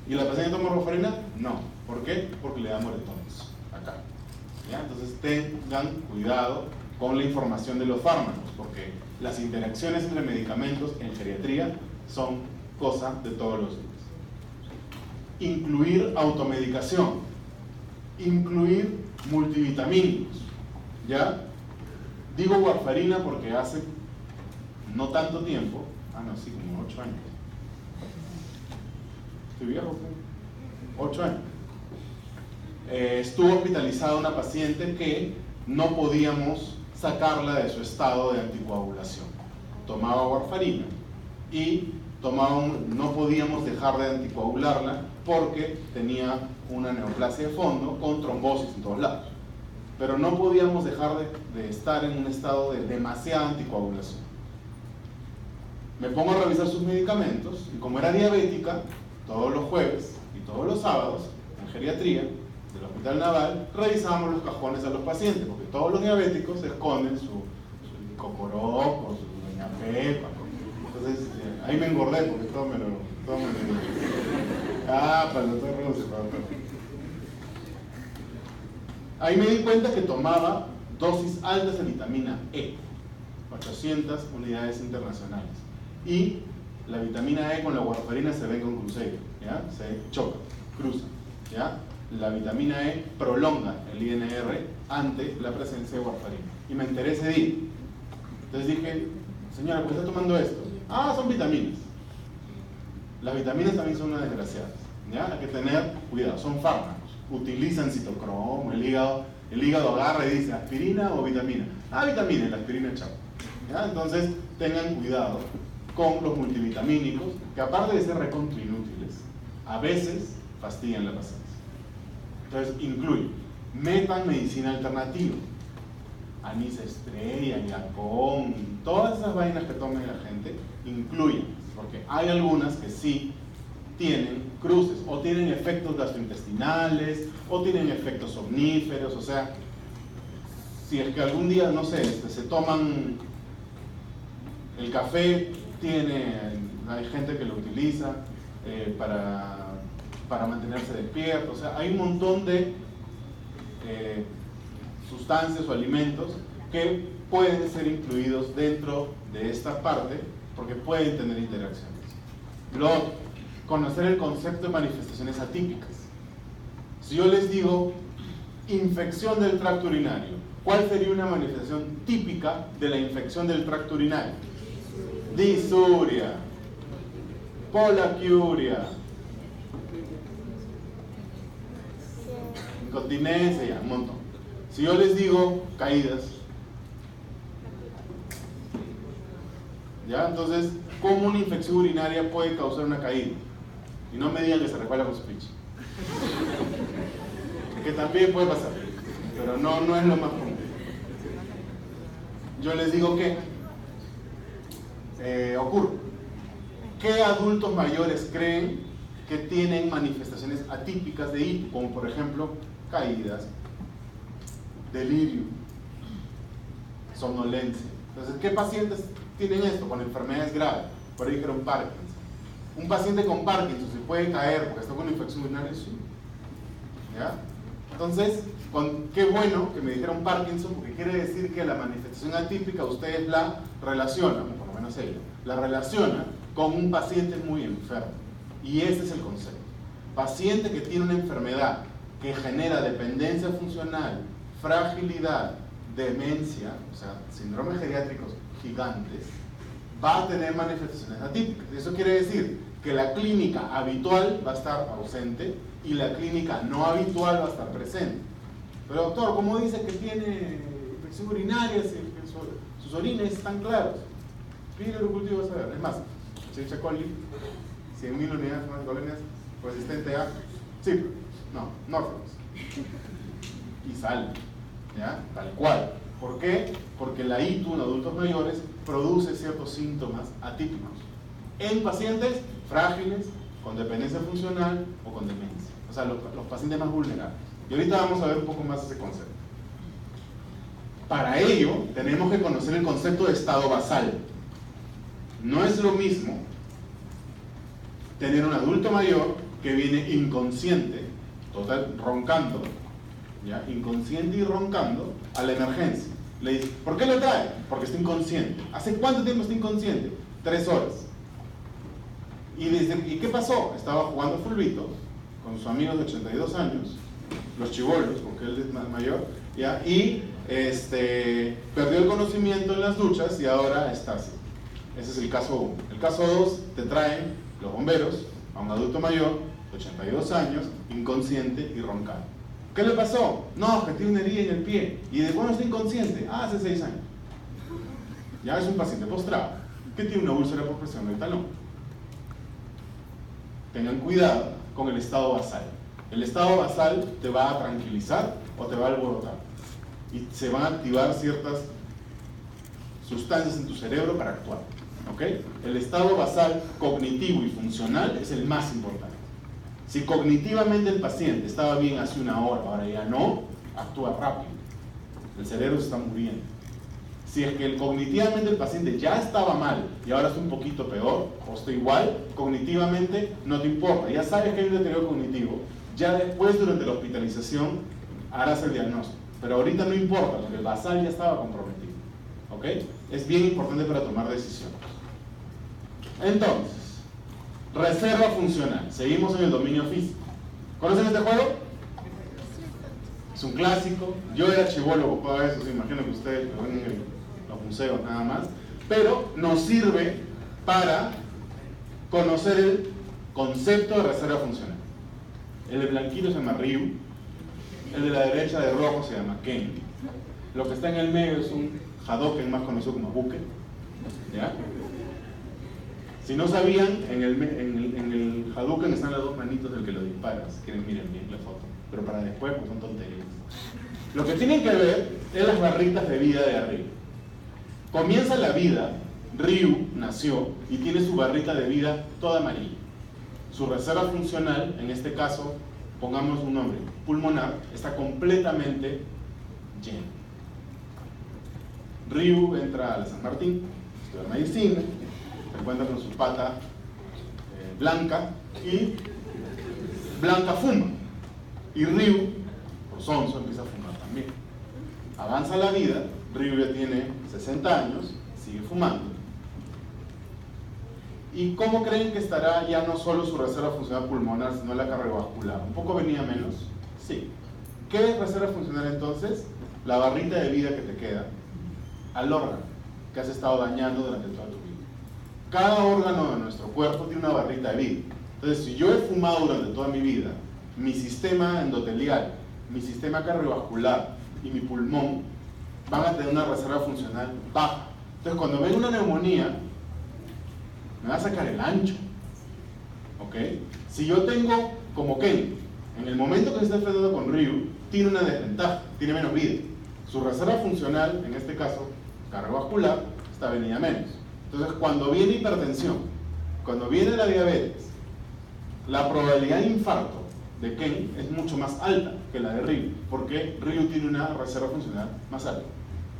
¿Y la paciente toma warfarina? No. ¿Por qué? Porque le da moretones acá. ¿Ya? Entonces tengan cuidado con la información de los fármacos, porque las interacciones entre medicamentos en geriatría son cosa de todos los días. Incluir automedicación, incluir multivitamínicos. ¿Ya? Digo warfarina porque hace no tanto tiempo, sí, como 8 años. Estoy viejo, 8 años. Estuvo hospitalizada una paciente que no podíamos sacarla de su estado de anticoagulación. Tomaba warfarina y no podíamos dejar de anticoagularla porque tenía una neoplasia de fondo con trombosis en todos lados. Pero no podíamos dejar de estar en un estado de demasiada anticoagulación. Me pongo a revisar sus medicamentos y como era diabética, todos los jueves y todos los sábados, en geriatría del Hospital Naval, revisábamos los cajones a los pacientes, porque todos los diabéticos esconden su cocoroco, su doña Pepa. Entonces, ahí me engordé porque todo me lo para el doctor Rose, ahí me di cuenta que tomaba dosis altas de vitamina E, 800 unidades internacionales. Y la vitamina E con la warfarina se ven con cruceiro, ¿ya? Se chocan, cruzan, ¿ya? La vitamina E prolonga el INR ante la presencia de warfarina. Y me enteré ese día. Entonces dije, señora, ¿por qué está tomando esto? Son vitaminas. Las vitaminas también son unas desgraciadas, ¿ya? Hay que tener cuidado, son fármacos. Utilizan citocromo, el hígado agarra y dice, ¿aspirina o vitamina? Vitamina, la aspirina chao. ¿Ya? Entonces, tengan cuidado con los multivitamínicos, que aparte de ser recontra inútiles, a veces fastidian la paciencia. Entonces, incluye, metan medicina alternativa, anís estrella, yacón, todas esas vainas que tomen la gente, incluyen, porque hay algunas que sí tienen cruces, o tienen efectos gastrointestinales, o tienen efectos somníferos. O sea, si es que algún día, no sé, se toman el café, hay gente que lo utiliza para mantenerse despierto. O sea, hay un montón de sustancias o alimentos que pueden ser incluidos dentro de esta parte porque pueden tener interacciones. Luego, conocer el concepto de manifestaciones atípicas. Si yo les digo infección del tracto urinario, ¿cuál sería una manifestación típica de la infección del tracto urinario? Disuria, polaquiuria, incontinencia, ya, un montón. Si yo les digo caídas, ¿ya? Entonces, ¿cómo una infección urinaria puede causar una caída? Y no me digan que se resbala con su pinche. Que también puede pasar, pero no es lo más común. Yo les digo que ocurre. ¿Qué adultos mayores creen que tienen manifestaciones atípicas de hipo? Como por ejemplo, caídas, delirio, somnolencia. Entonces, ¿qué pacientes tienen esto con enfermedades graves? Por ahí dijeron Parkinson. Un paciente con Parkinson se puede caer porque está con una infección urinaria, sí. ¿Ya? Entonces, qué bueno que me dijeron Parkinson, porque quiere decir que la manifestación atípica ustedes la relacionan, por lo menos ella, la relaciona con un paciente muy enfermo. Y ese es el concepto. Paciente que tiene una enfermedad que genera dependencia funcional, fragilidad, demencia, o sea, síndromes geriátricos gigantes, va a tener manifestaciones atípicas. Eso quiere decir que la clínica habitual va a estar ausente y la clínica no habitual va a estar presente. Pero doctor, ¿cómo dice que tiene infección urinaria si sus orines están claros? Pide el cultivo vas a ver. Es más, Escherichia coli, 100.000 unidades más de colonias, resistente a Norflox y sal, ¿ya? Tal cual. ¿Por qué? Porque la ITU en adultos mayores produce ciertos síntomas atípicos en pacientes frágiles, con dependencia funcional o con demencia. O sea, los pacientes más vulnerables. Y ahorita vamos a ver un poco más ese concepto. Para ello, tenemos que conocer el concepto de estado basal. No es lo mismo tener un adulto mayor que viene inconsciente, total, roncando, ¿ya? Inconsciente y roncando a la emergencia. Le dice, ¿por qué lo trae? Porque está inconsciente. ¿Hace cuánto tiempo está inconsciente? 3 horas. ¿Y qué pasó? Estaba jugando fulbito con sus amigos de 82 años, los chibolos, porque él es mayor, ¿ya? Y perdió el conocimiento en las duchas y ahora está así. Ese es el caso 1. El caso 2, te traen los bomberos a un adulto mayor de 82 años, inconsciente y roncando. ¿Qué le pasó? No, que tiene una herida en el pie. ¿Y de cuándo está inconsciente? Hace 6 años. Ya es un paciente postrado que tiene una úlcera por presión del talón. Tengan cuidado con el estado basal. El estado basal te va a tranquilizar o te va a alborotar. Y se van a activar ciertas sustancias en tu cerebro para actuar. ¿Ok? El estado basal cognitivo y funcional es el más importante. Si cognitivamente el paciente estaba bien hace 1 hora, ahora ya no, actúa rápido. El cerebro se está muriendo. Si es que cognitivamente el paciente ya estaba mal y ahora está un poquito peor o está igual, cognitivamente no te importa. Ya sabes que hay un deterioro cognitivo. Ya después, durante la hospitalización, harás el diagnóstico. Pero ahorita no importa, porque el basal ya estaba comprometido. ¿Ok? Es bien importante para tomar decisiones. Entonces, reserva funcional. Seguimos en el dominio físico. ¿Conocen este juego? Es un clásico. Yo era chibólogo para eso, se imagino que ustedes lo ven en los museos nada más. Pero nos sirve para conocer el concepto de reserva funcional. El de blanquito se llama Ryu. El de la derecha de rojo se llama Ken. Lo que está en el medio es un Hadoken más conocido como Buken. ¿Ya? Si no sabían, en el Hadouken están las 2 manitos del que lo dispara. Si quieren, miren bien la foto. Pero para después, pues son tonterías. Lo que tienen que ver es las barritas de vida de arriba. Comienza la vida, Ryu nació y tiene su barrita de vida toda amarilla. su reserva funcional, en este caso, pongamos un nombre, pulmonar, está completamente lleno. Ryu entra a la San Martín, estudia medicina, se encuentra con su pata Blanca, y Blanca fuma. Y Ryu, por sonso, empieza a fumar también. Avanza la vida, Ryu ya tiene 60 años, sigue fumando. ¿Y cómo creen que estará ya no solo su reserva funcional pulmonar, sino la cardiovascular? ¿Un poco venía menos? Sí. ¿Qué es reserva funcional entonces? La barrita de vida que te queda al órgano que has estado dañando durante toda tu vida. Cada órgano de nuestro cuerpo tiene una barrita de vida. Entonces, si yo he fumado durante toda mi vida, mi sistema endotelial, mi sistema cardiovascular y mi pulmón van a tener una reserva funcional baja. Entonces, cuando venga una neumonía, me va a sacar el ancho. ¿Ok? Si yo tengo, como Ken, en el momento que se está enfrentando con Ryu, tiene una desventaja, tiene menos vida. Su reserva funcional, en este caso cardiovascular, está venida menos. Entonces, cuando viene hipertensión, cuando viene la diabetes, la probabilidad de infarto de Ken es mucho más alta que la de Ryu, porque Ryu tiene una reserva funcional más alta.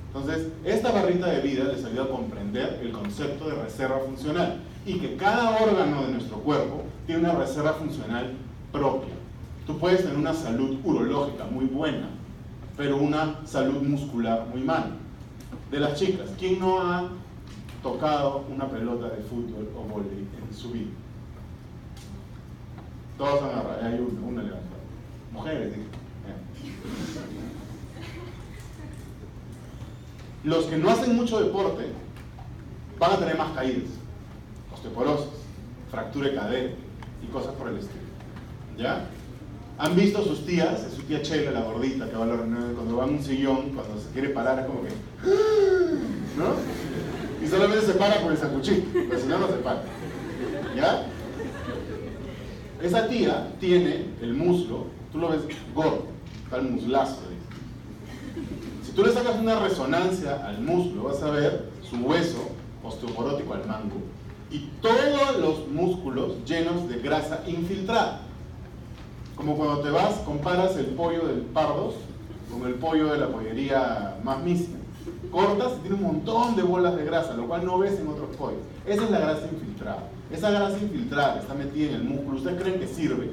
Entonces, esta barrita de vida les ayuda a comprender el concepto de reserva funcional y que cada órgano de nuestro cuerpo tiene una reserva funcional propia. Tú puedes tener una salud urológica muy buena, pero una salud muscular muy mala. De las chicas, ¿quién no ha tocado una pelota de fútbol o vóley en su vida? Todos han agarrado, hay una levantada. Mujeres, dije. Los que no hacen mucho deporte van a tener más caídas, osteoporosis, fractura de cadera y cosas por el estilo. ¿Ya? ¿Han visto a sus tías? Es su tía Chela, la gordita, que va a la reunión, cuando va en un sillón, cuando se quiere parar, es como que... ¿no? Y solamente se para por el sanguchito, pero si no, no se para. ¿Ya? Esa tía tiene el muslo, tú lo ves gordo, está el muslazo. Si tú le sacas una resonancia al muslo, vas a ver su hueso osteoporótico al mango y todos los músculos llenos de grasa infiltrada. Como cuando te vas, comparas el pollo del Pardos con el pollo de la pollería más mísima. Cortas y tiene un montón de bolas de grasa, lo cual no ves en otros pollos. Esa es la grasa infiltrada. Esa grasa infiltrada que está metida en el músculo, ¿ustedes creen que sirve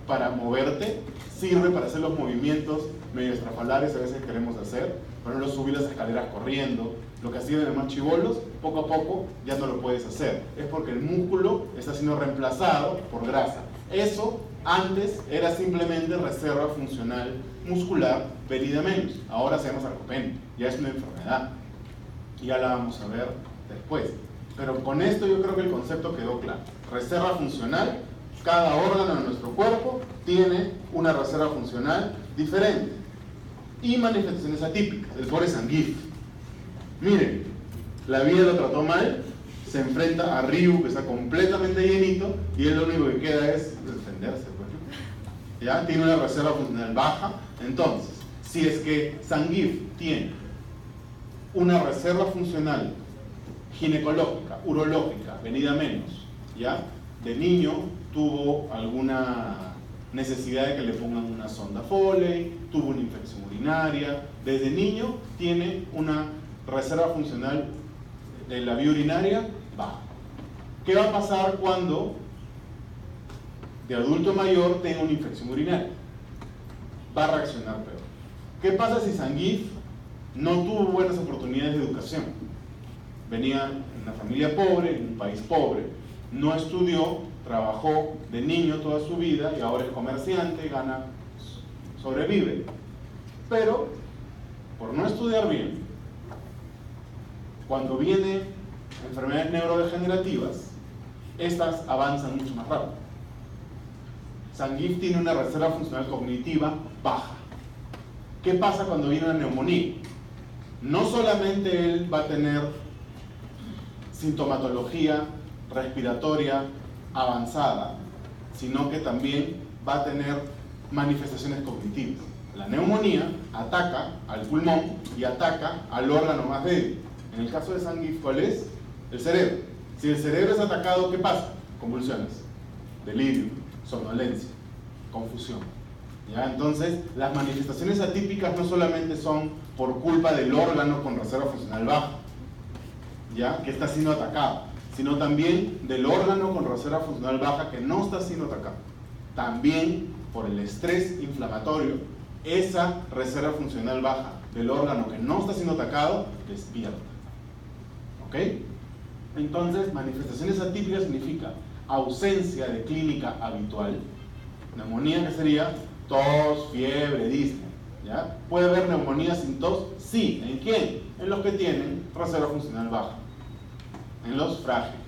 para moverte? Sirve para hacer los movimientos medio estrafalarios a veces queremos hacer, por ejemplo, subir las escaleras corriendo, lo que hacían los más chibolos, poco a poco ya no lo puedes hacer. Es porque el músculo está siendo reemplazado por grasa. Eso antes era simplemente reserva funcional muscular venida menos. Ahora se llama sarcopenia, ya es una enfermedad. Y ya la vamos a ver después. Pero con esto yo creo que el concepto quedó claro. Reserva funcional, cada órgano de nuestro cuerpo tiene una reserva funcional diferente. Y manifestaciones atípicas, el pobre Zangief. Miren, la vida lo trató mal, se enfrenta a Ryu que está completamente llenito y él lo único que queda es defenderse. Pues. ¿Ya? Tiene una reserva funcional baja. Entonces, si es que Zangief tiene una reserva funcional ginecológica, urológica, venida menos, ¿ya? De niño tuvo alguna necesidad de que le pongan una sonda Foley, tuvo una infección urinaria, desde niño tiene una reserva funcional de la vía urinaria baja. ¿Qué va a pasar cuando de adulto mayor tenga una infección urinaria? Va a reaccionar peor. ¿Qué pasa si Zangief no tuvo buenas oportunidades de educación? Venía en una familia pobre, en un país pobre, no estudió, trabajó de niño toda su vida y ahora es comerciante, gana, sobrevive. Pero, por no estudiar bien, cuando vienen enfermedades neurodegenerativas, estas avanzan mucho más rápido. Zangief tiene una reserva funcional cognitiva baja. ¿Qué pasa cuando viene una neumonía? No solamente él va a tener sintomatología respiratoria avanzada, sino que también va a tener manifestaciones cognitivas. La neumonía ataca al pulmón y ataca al órgano más débil. En el caso de Zangief, ¿cuál es? El cerebro. Si el cerebro es atacado, ¿qué pasa? Convulsiones. delirio, somnolencia, confusión. ¿Ya? Entonces, las manifestaciones atípicas no solamente son por culpa del órgano con reserva funcional baja, ¿ya? Que está siendo atacado, sino también del órgano con reserva funcional baja que no está siendo atacado. También por el estrés inflamatorio, esa reserva funcional baja del órgano que no está siendo atacado despierta. ¿Ok? Entonces, manifestaciones atípicas significa ausencia de clínica habitual. Neumonía, que sería tos, fiebre, disnea. ¿Ya? ¿Puede haber neumonía sin tos? Sí. ¿En quién? En los que tienen reserva funcional baja, en los frágiles.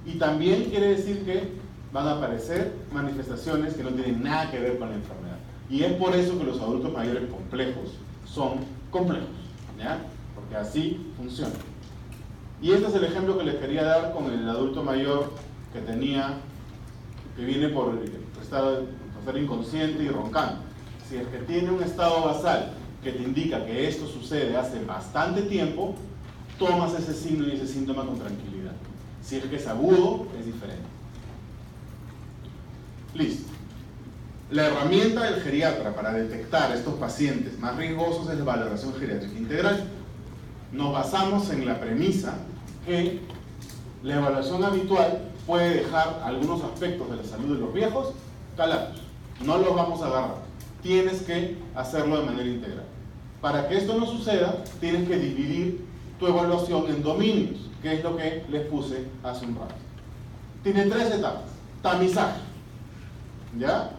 Y también quiere decir que van a aparecer manifestaciones que no tienen nada que ver con la enfermedad. Y es por eso que los adultos mayores complejos son complejos, ¿ya? Porque así funciona. Y este es el ejemplo que les quería dar con el adulto mayor que viene por estar inconsciente y roncando. Si es que tiene un estado basal que te indica que esto sucede hace bastante tiempo, tomas ese signo y ese síntoma con tranquilidad. Si es que es agudo, es diferente. Listo. La herramienta del geriatra para detectar estos pacientes más riesgosos es la valoración geriátrica integral. Nos basamos en la premisa que la evaluación habitual puede dejar algunos aspectos de la salud de los viejos calados. No los vamos a agarrar. Tienes que hacerlo de manera integral. Para que esto no suceda, tienes que dividir tu evaluación en dominios, que es lo que les puse hace un rato. Tiene 3 etapas. Tamizaje. ¿Ya?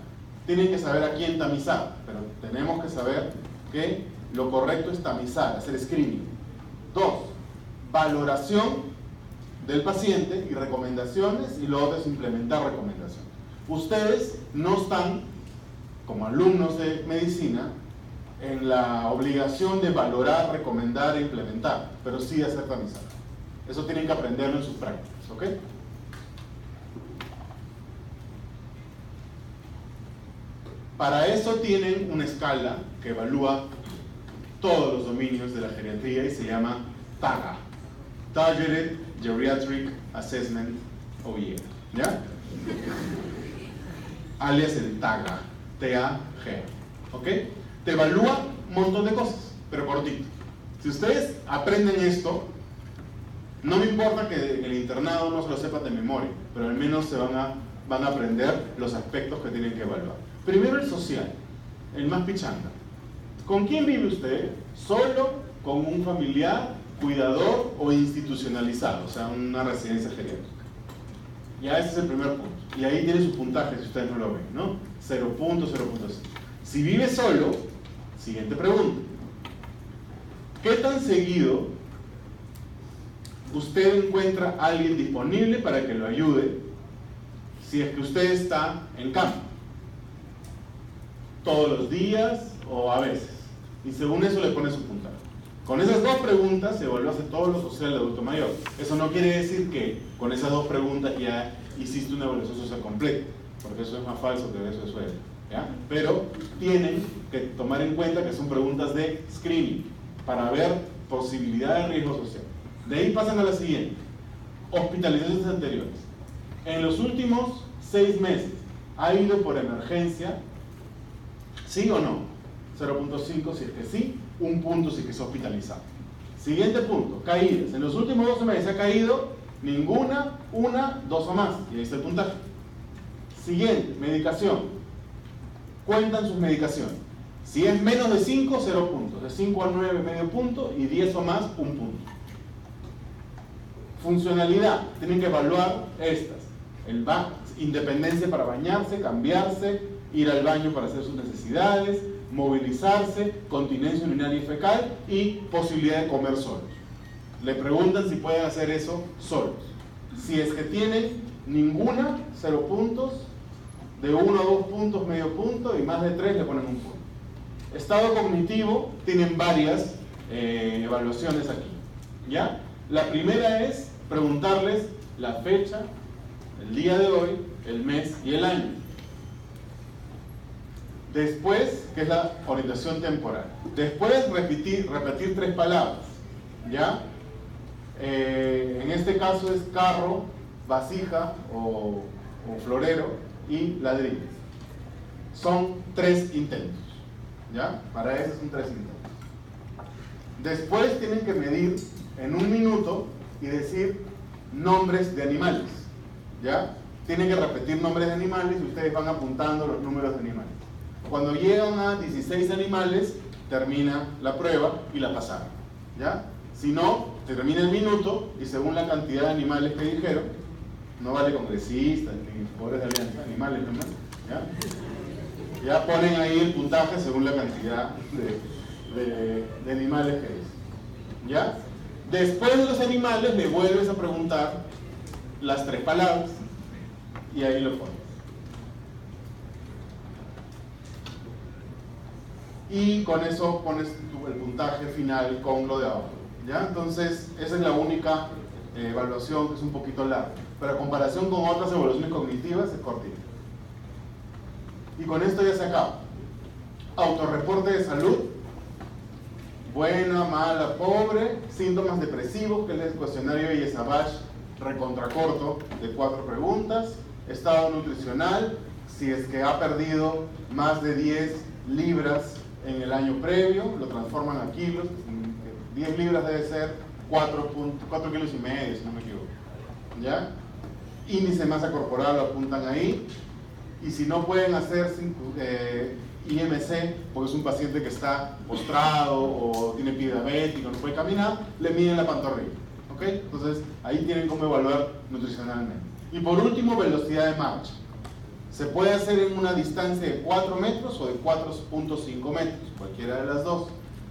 Tienen que saber a quién tamizar, pero tenemos que saber que lo correcto es tamizar, hacer screening. 2, valoración del paciente y recomendaciones, y lo otro es implementar recomendaciones. Ustedes no están, como alumnos de medicina, en la obligación de valorar, recomendar e implementar, pero sí de hacer tamizaje. Eso tienen que aprenderlo en sus prácticas, ¿ok? Para eso tienen una escala que evalúa todos los dominios de la geriatría y se llama TAGA, Targeted Geriatric Assessment OIE, ¿ya? Alias el TAGA, T-A-G, ¿ok? Te evalúa un montón de cosas, pero cortito. Si ustedes aprenden esto, no me importa que el internado no se lo sepa de memoria, pero al menos van a aprender los aspectos que tienen que evaluar. Primero el social, el más pichanga. ¿Con quién vive usted? ¿Solo? ¿Con un familiar, cuidador o institucionalizado? O sea, una residencia geriátrica. Ya ese es el primer punto. Y ahí tiene su puntaje si ustedes no lo ven, ¿no? 0 puntos, 0.5. Si vive solo, siguiente pregunta. ¿Qué tan seguido usted encuentra a alguien disponible para que lo ayude si es que usted está en campo? ¿Todos los días o a veces? Y según eso le pone su puntaje. Con esas 2 preguntas se evaluase todo lo social del adulto mayor. Eso no quiere decir que con esas 2 preguntas ya hiciste una evaluación social completa, porque eso es más falso que eso es suele, ¿ya? Pero tienen que tomar en cuenta que son preguntas de screening para ver posibilidad de riesgo social. De ahí pasan a la siguiente: hospitalizaciones anteriores. En los últimos 6 meses, ¿ha ido por emergencia? ¿Sí o no? 0.5 si es que sí, 1 punto si es que es hospitalizado. Siguiente punto, caídas. En los últimos 12 meses ha caído ninguna, 1, 2 o más. Y ahí está el puntaje. Siguiente, medicación. Cuentan sus medicaciones. Si es menos de 5, 0 puntos. De 5 a 9, medio punto. Y 10 o más, 1 punto. Funcionalidad. Tienen que evaluar estas. Independencia para bañarse, cambiarse, ir al baño para hacer sus necesidades, movilizarse, continencia urinaria y fecal y posibilidad de comer solos. Le preguntan si pueden hacer eso solos. Si es que tienen ninguna, 0 puntos, de 1 a 2 puntos, medio punto, y más de 3 le ponen 1 punto. Estado cognitivo, tienen varias evaluaciones aquí, ¿ya? La primera es preguntarles la fecha, el día de hoy, el mes y el año. Después, que es la orientación temporal. Después, repetir 3 palabras, ¿ya? En este caso es carro, vasija o o florero y ladrillo. Son 3 intentos, ¿ya? Para eso son 3 intentos. Después tienen que medir en 1 minuto y decir nombres de animales, ¿ya? Tienen que repetir nombres de animales y ustedes van apuntando los números de animales. Cuando llegan a 16 animales, termina la prueba y la pasaron, ¿ya? Si no, termina el minuto y según la cantidad de animales que dijeron, no vale congresistas ni pobres de alianza, animales nomás, ¿ya? Ya ponen ahí el puntaje según la cantidad de animales que dicen, ¿ya? Después de los animales le vuelves a preguntar las 3 palabras y ahí lo pones. Y con eso pones el puntaje final con lo de abajo, ¿ya? Entonces, esa es la única evaluación, que es un poquito larga, pero a comparación con otras evaluaciones cognitivas es cortita. Y con esto ya se acaba. Autorreporte de salud: buena, mala, pobre. Síntomas depresivos, que es el cuestionario de Yesabach recontracorto de 4 preguntas. Estado nutricional: si es que ha perdido más de 10 libras en el año previo, lo transforman a kilos. 10 libras debe ser 4 kilos y medio, si no me equivoco, ¿ya? Índice de masa corporal lo apuntan ahí. Y si no pueden hacer IMC, porque es un paciente que está postrado o tiene pie diabético, no puede caminar, le miden la pantorrilla, ¿ok? Entonces ahí tienen cómo evaluar nutricionalmente. Y por último, velocidad de marcha. Se puede hacer en una distancia de 4 metros o de 4.5 metros, cualquiera de las dos,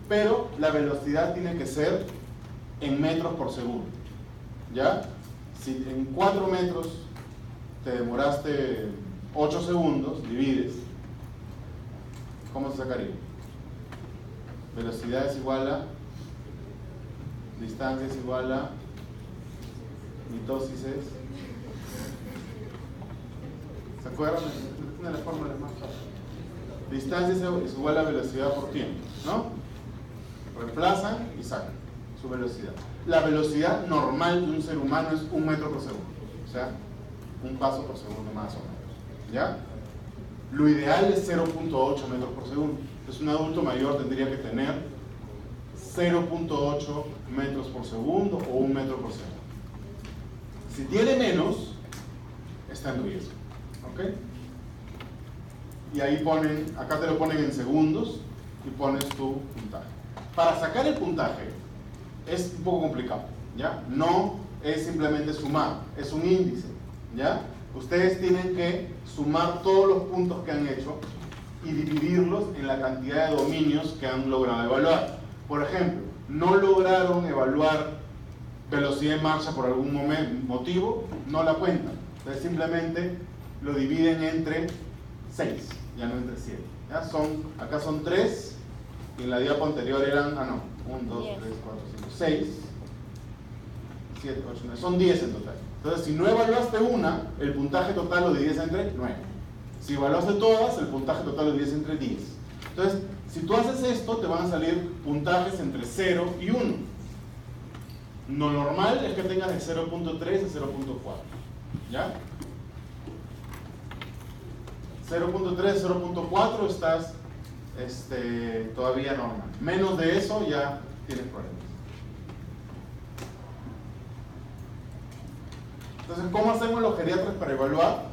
pero la velocidad tiene que ser en metros por segundo, ¿ya? Si en 4 metros te demoraste 8 segundos, divides, ¿cómo se sacaría? Velocidad es igual a, distancia es igual a, mitosis es, ¿se acuerdan? Es una de las fórmulas más fáciles. Distancia es igual a velocidad por tiempo, ¿no? Reemplazan y sacan su velocidad. La velocidad normal de un ser humano es 1 metro por segundo, o sea, 1 paso por segundo más o menos, ¿ya? Lo ideal es 0.8 metros por segundo. Entonces un adulto mayor tendría que tener 0.8 metros por segundo o 1 metro por segundo. Si tiene menos, está en riesgo, ¿ok? Y ahí ponen, acá te lo ponen en segundos y pones tu puntaje. Para sacar el puntaje es un poco complicado, ¿ya? No es simplemente sumar, es un índice, ¿ya? Ustedes tienen que sumar todos los puntos que han hecho y dividirlos en la cantidad de dominios que han logrado evaluar. Por ejemplo, no lograron evaluar velocidad de marcha por algún motivo, no la cuentan. Entonces simplemente lo dividen entre 6, ya no entre 7. ¿Ya? Acá son 3, y en la diapo anterior eran, 1, 2, 3, 4, 5, 6, 7, 8, 9, son 10 en total. Entonces, si no evaluaste una, el puntaje total lo divides entre 9. Si evaluaste todas, el puntaje total lo divides entre 10. Entonces, si tú haces esto, te van a salir puntajes entre 0 y 1. Lo normal es que tengas de 0.3 a 0.4. ¿Ya? 0.3 a 0.4 estás todavía normal. Menos de eso ya tienes problemas. Entonces, ¿cómo hacemos los geriatras para evaluar?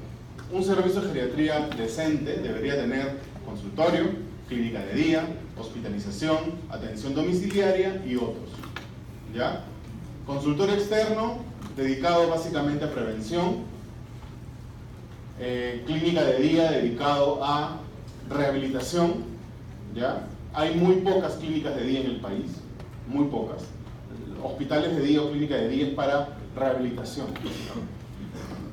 Un servicio de geriatría decente debería tener consultorio, clínica de día, hospitalización, atención domiciliaria y otros. ¿Ya? Consultorio externo, dedicado básicamente a prevención. Clínica de día, dedicado a rehabilitación. ¿Ya? Hay muy pocas clínicas de día en el país, muy pocas. Hospitales de día o clínica de día es para rehabilitación.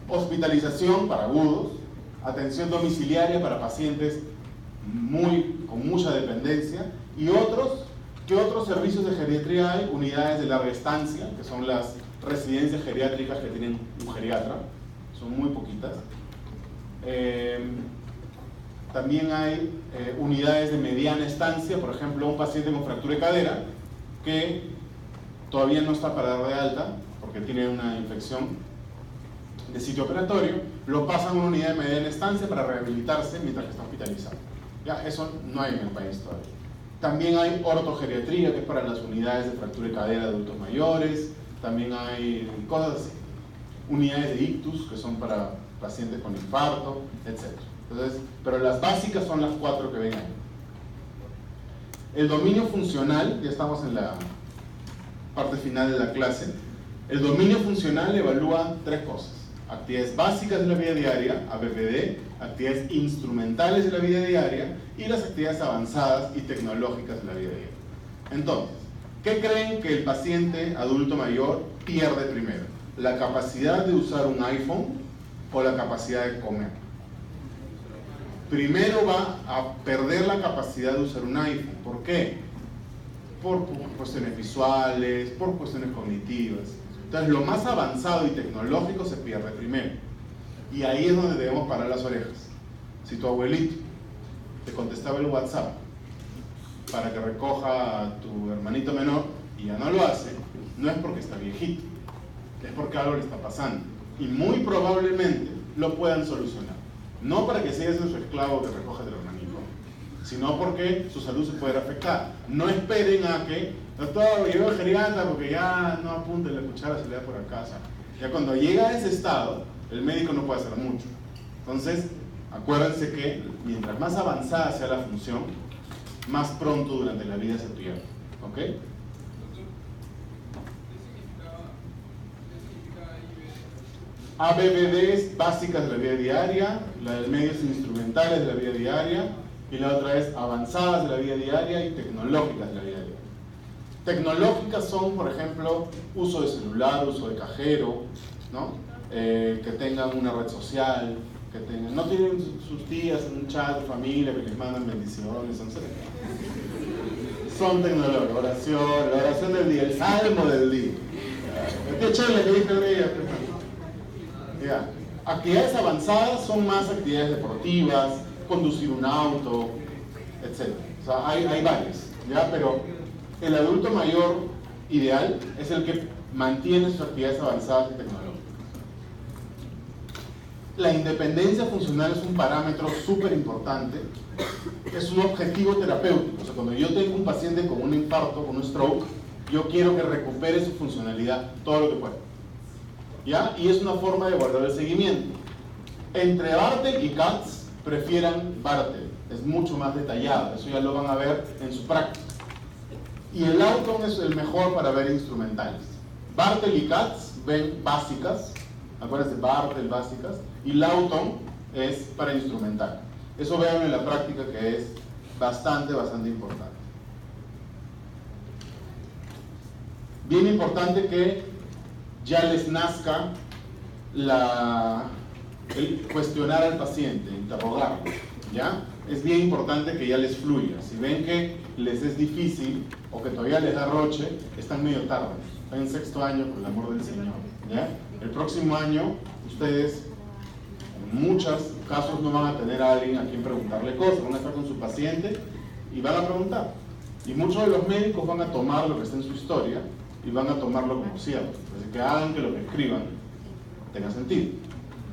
Hospitalización para agudos, atención domiciliaria para pacientes con mucha dependencia y otros. ¿Qué otros servicios de geriatría hay? Unidades de larga estancia, que son las residencias geriátricas que tienen un geriatra, son muy poquitas. También hay unidades de mediana estancia, por ejemplo, un paciente con fractura de cadera que todavía no está para dar de alta porque tiene una infección de sitio operatorio, lo pasan a una unidad de mediana estancia para rehabilitarse mientras que está hospitalizado. Ya, eso no hay en el país todavía. También hay ortogeriatría, que es para las unidades de fractura de cadera de adultos mayores. También hay cosas así. Unidades de ictus, que son para pacientes con infarto, etc. Entonces, pero las básicas son las 4 que ven ahí. El dominio funcional, ya estamos en la parte final de la clase. El dominio funcional evalúa 3 cosas: actividades básicas de la vida diaria, ABPD, actividades instrumentales de la vida diaria y las actividades avanzadas y tecnológicas de la vida diaria. Entonces, ¿qué creen que el paciente adulto mayor pierde primero? ¿La capacidad de usar un iPhone o la capacidad de comer? Primero va a perder la capacidad de usar un iPhone. ¿Por qué? Por cuestiones visuales, por cuestiones cognitivas. Entonces, lo más avanzado y tecnológico se pierde primero. Y ahí es donde debemos parar las orejas. Si tu abuelito te contestaba el WhatsApp para que recoja a tu hermanito menor y ya no lo hace, no es porque está viejito, es porque algo le está pasando. Y muy probablemente lo puedan solucionar. No para que siga siendo su esclavo que recoja del hermanito, sino porque su salud se puede afectar. No esperen a que, doctor, llegó el geriatra porque ya no apunte la cuchara, se le da por acá. Ya cuando llega a ese estado, el médico no puede hacer mucho. Entonces, acuérdense que mientras más avanzada sea la función, más pronto durante la vida se pierde. ¿Ok? ABBDs básicas de la vida diaria, la de medios instrumentales de la vida diaria, y la otra es avanzadas de la vida diaria y tecnológicas de la vida diaria. Tecnológicas son, por ejemplo, uso de celular, uso de cajero, ¿no? Que tengan una red social, que tengan, no tienen sus tías en un chat de familia que les mandan bendiciones, son tecnológicas. Oración, la oración del día, el salmo del día. Qué chévere que dice el día. Ya. Actividades avanzadas son más actividades deportivas, conducir un auto, etc. O sea, hay varias, ¿ya? Pero el adulto mayor ideal es el que mantiene sus actividades avanzadas y tecnológicas. La independencia funcional es un parámetro súper importante, es un objetivo terapéutico. O sea, cuando yo tengo un paciente con un infarto, con un stroke, yo quiero que recupere su funcionalidad todo lo que pueda. ¿Ya? Y es una forma de guardar el seguimiento. Entre Bartel y Katz, prefieran Bartel, es mucho más detallado, eso ya lo van a ver en su práctica. Y el Lawton es el mejor para ver instrumentales. Bartel y Katz ven básicas, acuérdense, Bartel básicas, y Lawton es para instrumental. Eso vean en la práctica, que es bastante importante. Bien importante que ya les nazca el cuestionar al paciente, interrogarlo, ¿ya? Es bien importante que ya les fluya. Si ven que les es difícil o que todavía les da roche, están medio tarde, están en 6º año, por el amor del Señor, ¿ya? El próximo año ustedes en muchos casos no van a tener a alguien a quien preguntarle cosas, van a estar con su paciente y van a preguntar. Y muchos de los médicos van a tomar lo que está en su historia y van a tomarlo como cierto. Así que hagan que lo que escriban tenga sentido,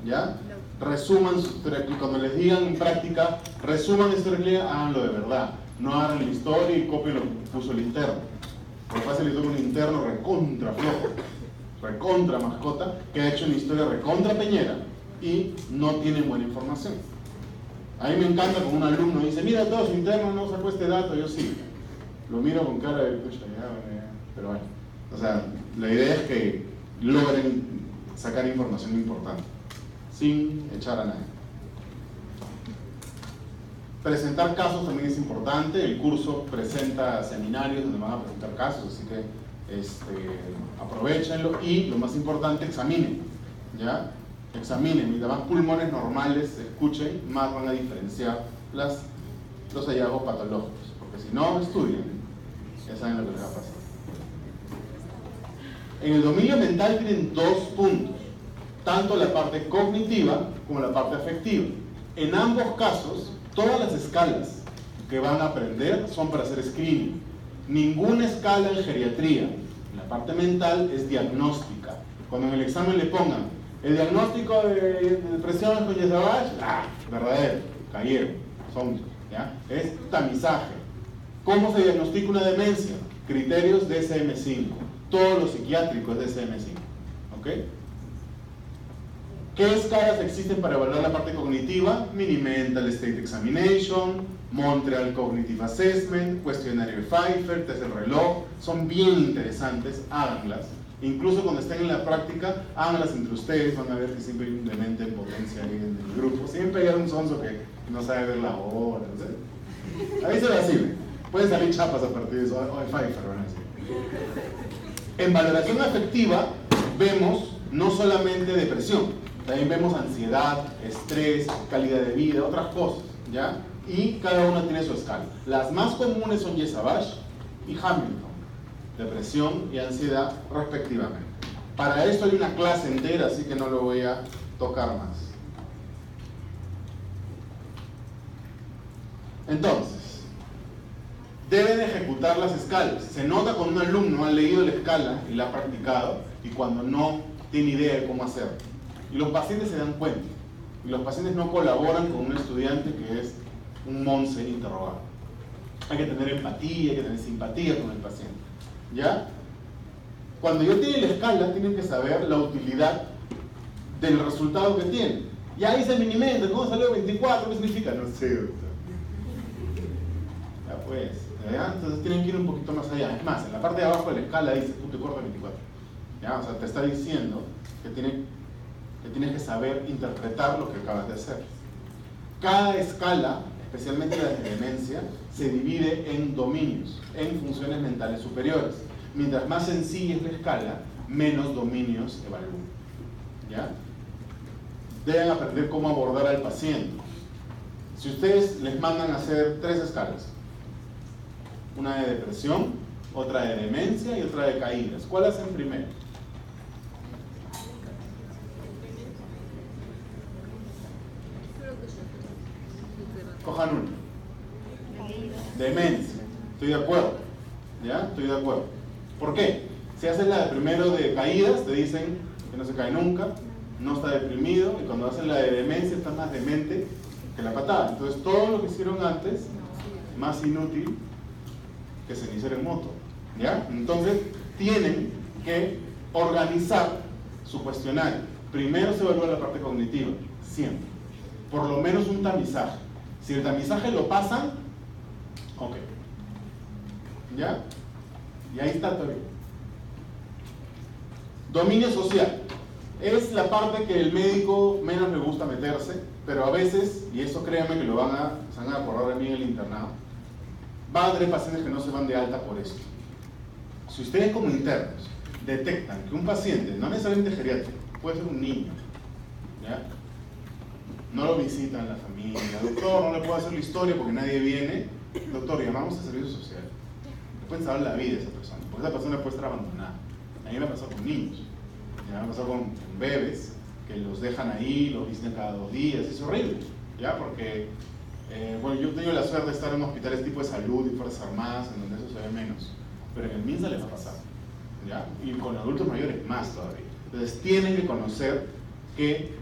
¿ya? Resuman su historia clínica. Cuando les digan en práctica, resuman la historia clínica, háganlo de verdad. No hagan la historia y copien lo que puso el interno. Porque pasa el un interno recontra flojo, recontra mascota, que ha hecho una historia recontra peñera y no tienen buena información. A mí me encanta cuando un alumno dice, mira, todo su interno no sacó este dato, yo sí. Lo miro con cara de, pucha, pero bueno. O sea, la idea es que logren sacar información importante, sin echar a nadie. Presentar casos también es importante. El curso presenta seminarios donde van a presentar casos, así que aprovechenlo. Y lo más importante, examinen, ¿ya? Examinen. Mientras más pulmones normales se escuchen, más van a diferenciar los hallazgos patológicos. Porque si no estudian, ya saben lo que les va a pasar. En el dominio mental tienen 2 puntos, tanto la parte cognitiva como la parte afectiva. En ambos casos, todas las escalas que van a aprender son para hacer screening. Ninguna escala en geriatría. La parte mental es diagnóstica. Cuando en el examen le pongan El diagnóstico de depresión con Yesavage, verdadero, cayeron, son, ¿ya? Es tamizaje. ¿Cómo se diagnostica una demencia? Criterios DSM-5. Todo lo psiquiátrico es DSM-5. ¿Ok? ¿Qué escalas existen para evaluar la parte cognitiva? Mini-Mental State Examination, Montreal Cognitive Assessment, cuestionario de Pfeiffer, test del reloj. Son bien interesantes, háganlas. Incluso cuando estén en la práctica, háganlas entre ustedes, van a ver que siempre hay un demente en potencia ahí en el grupo. Siempre hay un sonso que no sabe ver la hora, no sé. Ahí se la sirve. Pueden salir chapas a partir de eso, o de Pfeiffer, van a decir. En valoración afectiva, vemos no solamente depresión, también vemos ansiedad, estrés, calidad de vida, otras cosas, ¿ya? Y cada una tiene su escala. Las más comunes son Yesavage y Hamilton, depresión y ansiedad respectivamente. Para esto hay una clase entera, así que no lo voy a tocar más. Entonces, deben ejecutar las escalas. Se nota cuando un alumno ha leído la escala y la ha practicado, y cuando no tiene idea de cómo hacerlo. Y los pacientes se dan cuenta. Y los pacientes no colaboran con un estudiante que es un monse interrogado. Hay que tener empatía, hay que tener simpatía con el paciente. ¿Ya? Cuando ya tienen la escala, tienen que saber la utilidad del resultado que tienen. Ya hice el Mini-Mental, ¿cómo salió 24? ¿Qué significa? No sé, doctor. Ya pues, ¿ya? Entonces tienen que ir un poquito más allá. Es más, en la parte de abajo de la escala dice punto y corto 24. ¿Ya? O sea, te está diciendo que tienes que saber interpretar lo que acabas de hacer. Cada escala, especialmente la de demencia, se divide en dominios, en funciones mentales superiores. Mientras más sencilla es la escala, menos dominios evalúan. ¿Ya? Deben aprender cómo abordar al paciente. Si ustedes les mandan a hacer 3 escalas, una de depresión, otra de demencia y otra de caídas, ¿cuál hacen primero? Cojan uno. Demencia. Estoy de acuerdo. ¿Ya? Estoy de acuerdo. ¿Por qué? Si haces la de primero de caídas, te dicen que no se cae nunca, no está deprimido, y cuando hacen la de demencia está más demente que la patada. Entonces todo lo que hicieron antes, más inútil que cenicero en moto. ¿Ya? Entonces tienen que organizar su cuestionario. Primero se evalúa la parte cognitiva, siempre. Por lo menos un tamizaje. Si el tamizaje lo pasan, ok. ¿Ya? Y ahí está todavía. Dominio social. Es la parte que el médico menos le gusta meterse, pero a veces, y eso créanme que se van a acordar de mí en el internado, va a tener pacientes que no se van de alta por esto. Si ustedes como internos detectan que un paciente, no necesariamente geriátrico, puede ser un niño, ¿ya? No lo visitan la familia, doctor, no le puedo hacer la historia porque nadie viene, doctor, llamamos a servicio social. Le pueden salvar la vida a esa persona, porque esa persona puede estar abandonada. A mí me ha pasado con niños, me ha pasado con bebés que los dejan ahí, los visitan cada 2 días, es horrible, ¿ya? Porque, bueno, yo he tenido la suerte de estar en hospitales tipo de salud y fuerzas armadas, en donde eso se ve menos, pero en el MINSA les va a pasar, ¿ya? Y con adultos mayores más todavía. Entonces tienen que conocer que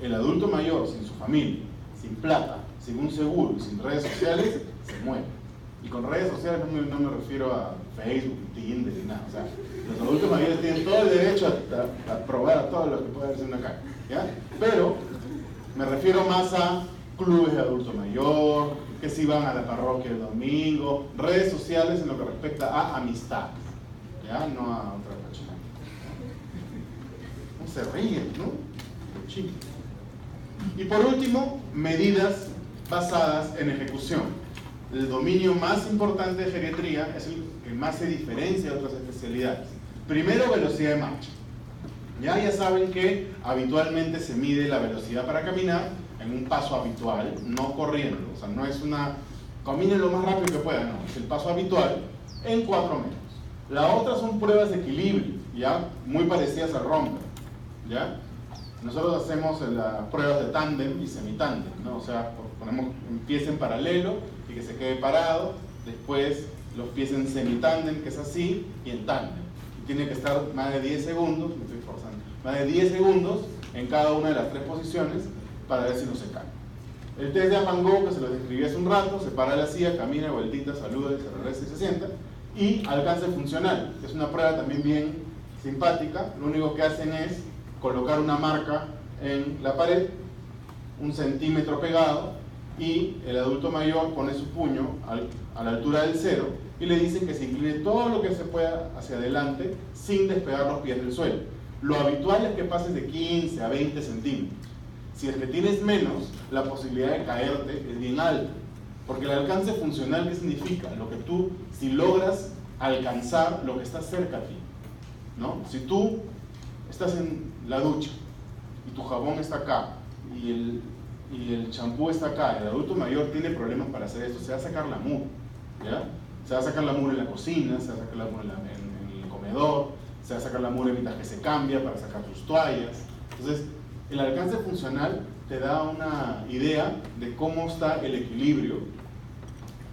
el adulto mayor sin su familia, sin plata, sin un seguro y sin redes sociales, se muere. Y con redes sociales no me refiero a Facebook, Tinder ni nada. O sea, los adultos mayores tienen todo el derecho a probar a todo lo que puede hacer en una calle, ¿ya? Pero me refiero más a clubes de adulto mayor, que si van a la parroquia el domingo, redes sociales en lo que respecta a amistad, ¿ya? No a otra persona. No se ríen, ¿no? Chico. Y por último, medidas basadas en ejecución. El dominio más importante de geriatría es el que más se diferencia de otras especialidades. Primero, velocidad de marcha. Ya saben que habitualmente se mide la velocidad para caminar en un paso habitual, no corriendo. O sea, no es una caminen lo más rápido que puedan, no. Es el paso habitual en 4 metros. La otra son pruebas de equilibrio, ya muy parecidas al romper, ¿ya? Nosotros hacemos las pruebas de tándem y semitándem, ¿no? O sea, ponemos un pie en paralelo y que se quede parado, después los pies en semitándem, que es así, y en tándem. Y tiene que estar más de 10 segundos, me estoy forzando, más de 10 segundos en cada una de las 3 posiciones para ver si no se cae. El test de Up & Go, que se lo describí hace un rato, se para la silla, camina, vueltita, saluda, se regresa y se sienta. Y alcance funcional, que es una prueba también bien simpática. Lo único que hacen es colocar una marca en la pared, 1 centímetro pegado, y el adulto mayor pone su puño a la altura del 0 y le dicen que se incline todo lo que se pueda hacia adelante sin despegar los pies del suelo. Lo habitual es que pases de 15 a 20 centímetros. Si es que tienes menos, la posibilidad de caerte es bien alta. Porque el alcance funcional, ¿qué significa? Lo que tú, si logras alcanzar lo que está cerca a ti, ¿no? Si tú estás en la ducha y tu jabón está acá y el champú está acá, el adulto mayor tiene problemas para hacer esto, se va a sacar la mugre, ¿ya? Se va a sacar la mugre en la cocina, se va a sacar la mugre en el comedor, se va a sacar la mugre mientras que se cambia para sacar tus toallas. Entonces, el alcance funcional te da una idea de cómo está el equilibrio,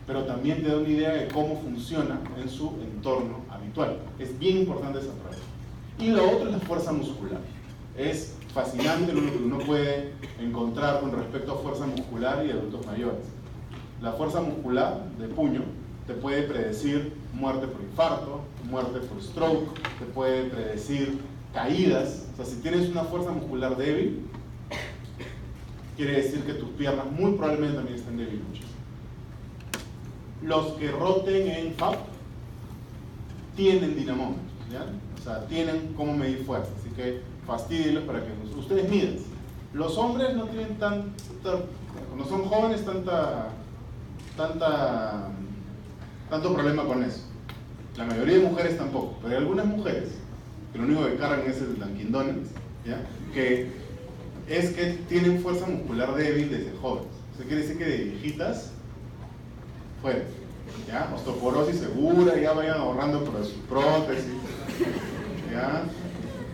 pero también te da una idea de cómo funciona en su entorno habitual. Es bien importante esa prueba. Y lo otro es la fuerza muscular. Es fascinante lo que uno puede encontrar con respecto a fuerza muscular y adultos mayores. La fuerza muscular de puño te puede predecir muerte por infarto, muerte por stroke, te puede predecir caídas. O sea, si tienes una fuerza muscular débil, quiere decir que tus piernas muy probablemente también estén debiluchas. Los que roten en FAP tienen dinamómetros, ¿ya? O sea, tienen cómo medir fuerza, así que fastídielos para que ustedes midan. Los hombres no tienen cuando son jóvenes, tanto problema con eso. La mayoría de mujeres tampoco, pero hay algunas mujeres que lo único que cargan es el Dunkin' Donuts, ¿ya? Que es que tienen fuerza muscular débil desde jóvenes. Eso quiere decir que de viejitas, fuera, ¿ya? Osteoporosis segura, ya vayan ahorrando para su prótesis, ¿ya?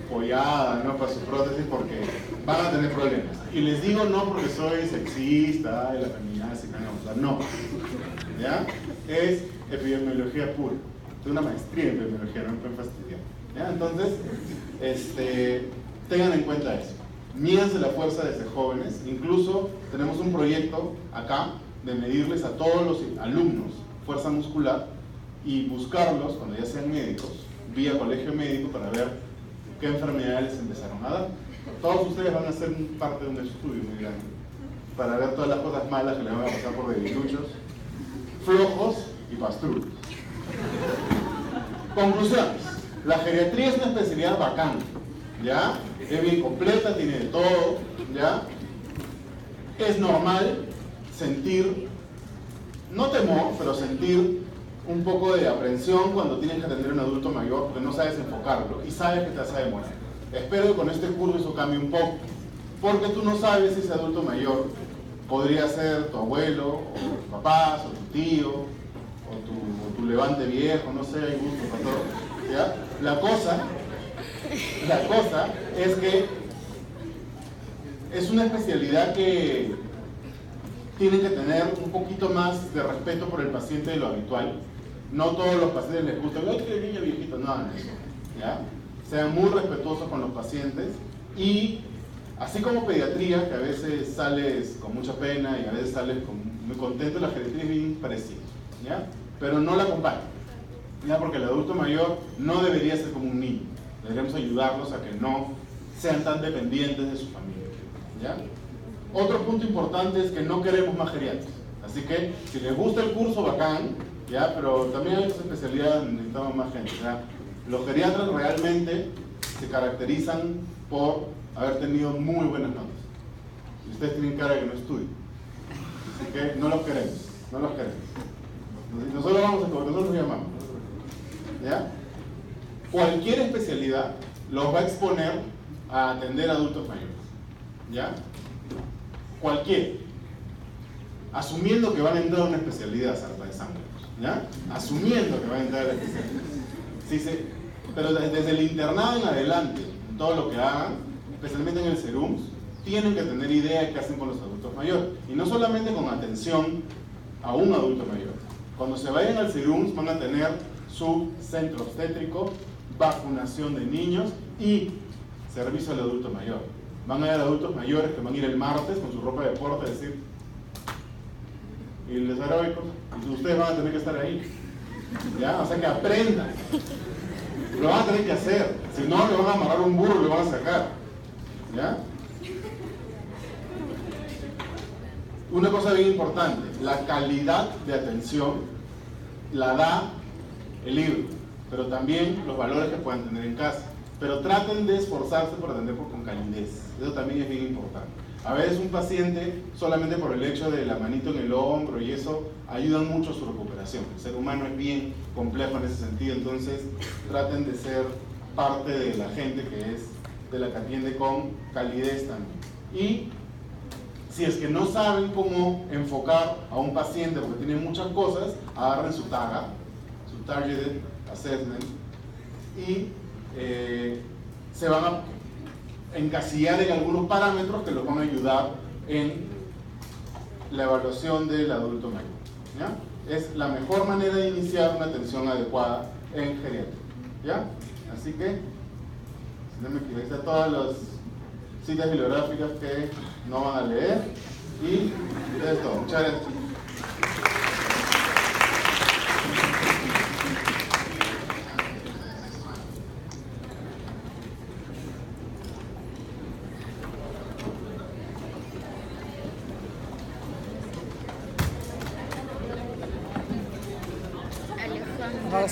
Pollada, ¿no? Para su prótesis, porque van a tener problemas. Y les digo no porque soy sexista, de la feminazi, no, ¿ya? Es epidemiología pura, de una maestría en epidemiología, no me pueden fastidiar, ¿ya? Entonces, tengan en cuenta eso. Mídanse la fuerza desde jóvenes. Incluso tenemos un proyecto acá de medirles a todos los alumnos fuerza muscular y buscarlos, cuando ya sean médicos, vía colegio médico para ver qué enfermedades les empezaron a dar. Todos ustedes van a ser parte de un estudio muy grande para ver todas las cosas malas que les van a pasar por debiluchos, flojos y pastrulos. Conclusiones. La geriatría es una especialidad bacán, ¿ya? Es bien completa, tiene de todo, ¿ya? Es normal sentir, no temor, pero sentir un poco de aprensión cuando tienes que atender a un adulto mayor porque no sabes enfocarlo y sabes que te vas a demorar. Espero que con este curso eso cambie un poco, porque tú no sabes si ese adulto mayor podría ser tu abuelo, o tus papás, o tu tío, o tu levante viejo, no sé, hay gusto para todo, ¿ya? La cosa es que es una especialidad que tienen que tener un poquito más de respeto por el paciente de lo habitual. No todos los pacientes les gusta, ¡ay, qué niño viejito! No hagan eso, ¿ya? Sean muy respetuosos con los pacientes y así como pediatría, que a veces sales con mucha pena y a veces sales muy contento, la geriatría es bien parecida, ¿ya? Pero no la comparen, ¿ya? Porque el adulto mayor no debería ser como un niño. Deberíamos ayudarlos a que no sean tan dependientes de su familia, ¿ya? Otro punto importante es que no queremos más geriatras. Así que, si les gusta el curso, bacán, ¿ya? Pero también hay otras especialidades donde necesitamos más gente, ¿ya? Los geriatras realmente se caracterizan por haber tenido muy buenas notas. Y ustedes tienen cara de que no estudian. Así que no los queremos, no los queremos. Nosotros vamos a nosotros los llamamos, ¿ya? Cualquier especialidad los va a exponer a atender a adultos mayores, ¿ya? Cualquier, asumiendo que van a entrar a una especialidad, Sarta de Sangre, ¿ya? Asumiendo que van a entrar a la especialidad. Sí, pero desde el internado en adelante, en todo lo que hagan, especialmente en el SERUMS, tienen que tener idea de qué hacen con los adultos mayores. Y no solamente con atención a un adulto mayor. Cuando se vayan al SERUMS van a tener su centro obstétrico, vacunación de niños y servicio al adulto mayor. Van a haber adultos mayores que van a ir el martes con su ropa de deporte a decir, y los aeróbicos, y ustedes van a tener que estar ahí. ¿Ya? O sea, que aprendan. Lo van a tener que hacer. Si no, le van a amarrar un burro y lo van a sacar. ¿Ya? Una cosa bien importante, la calidad de atención la da el libro, pero también los valores que puedan tener en casa. Pero traten de esforzarse por atender con calidez. Eso también es bien importante. A veces un paciente, solamente por el hecho de la manito en el hombro y eso, ayuda mucho a su recuperación. El ser humano es bien complejo en ese sentido, entonces traten de ser parte de la gente que es de la que atiende con calidez también. Y si es que no saben cómo enfocar a un paciente porque tiene muchas cosas, agarren su TAGA, su Targeted Assessment, y se van a encasillar en algunos parámetros que los van a ayudar en la evaluación del adulto mayor. ¿Ya? Es la mejor manera de iniciar una atención adecuada en geriatría. ¿Ya? Así que, si no me equivoco, están todas las citas bibliográficas que no van a leer y eso es todo. Muchas gracias. Alejandro.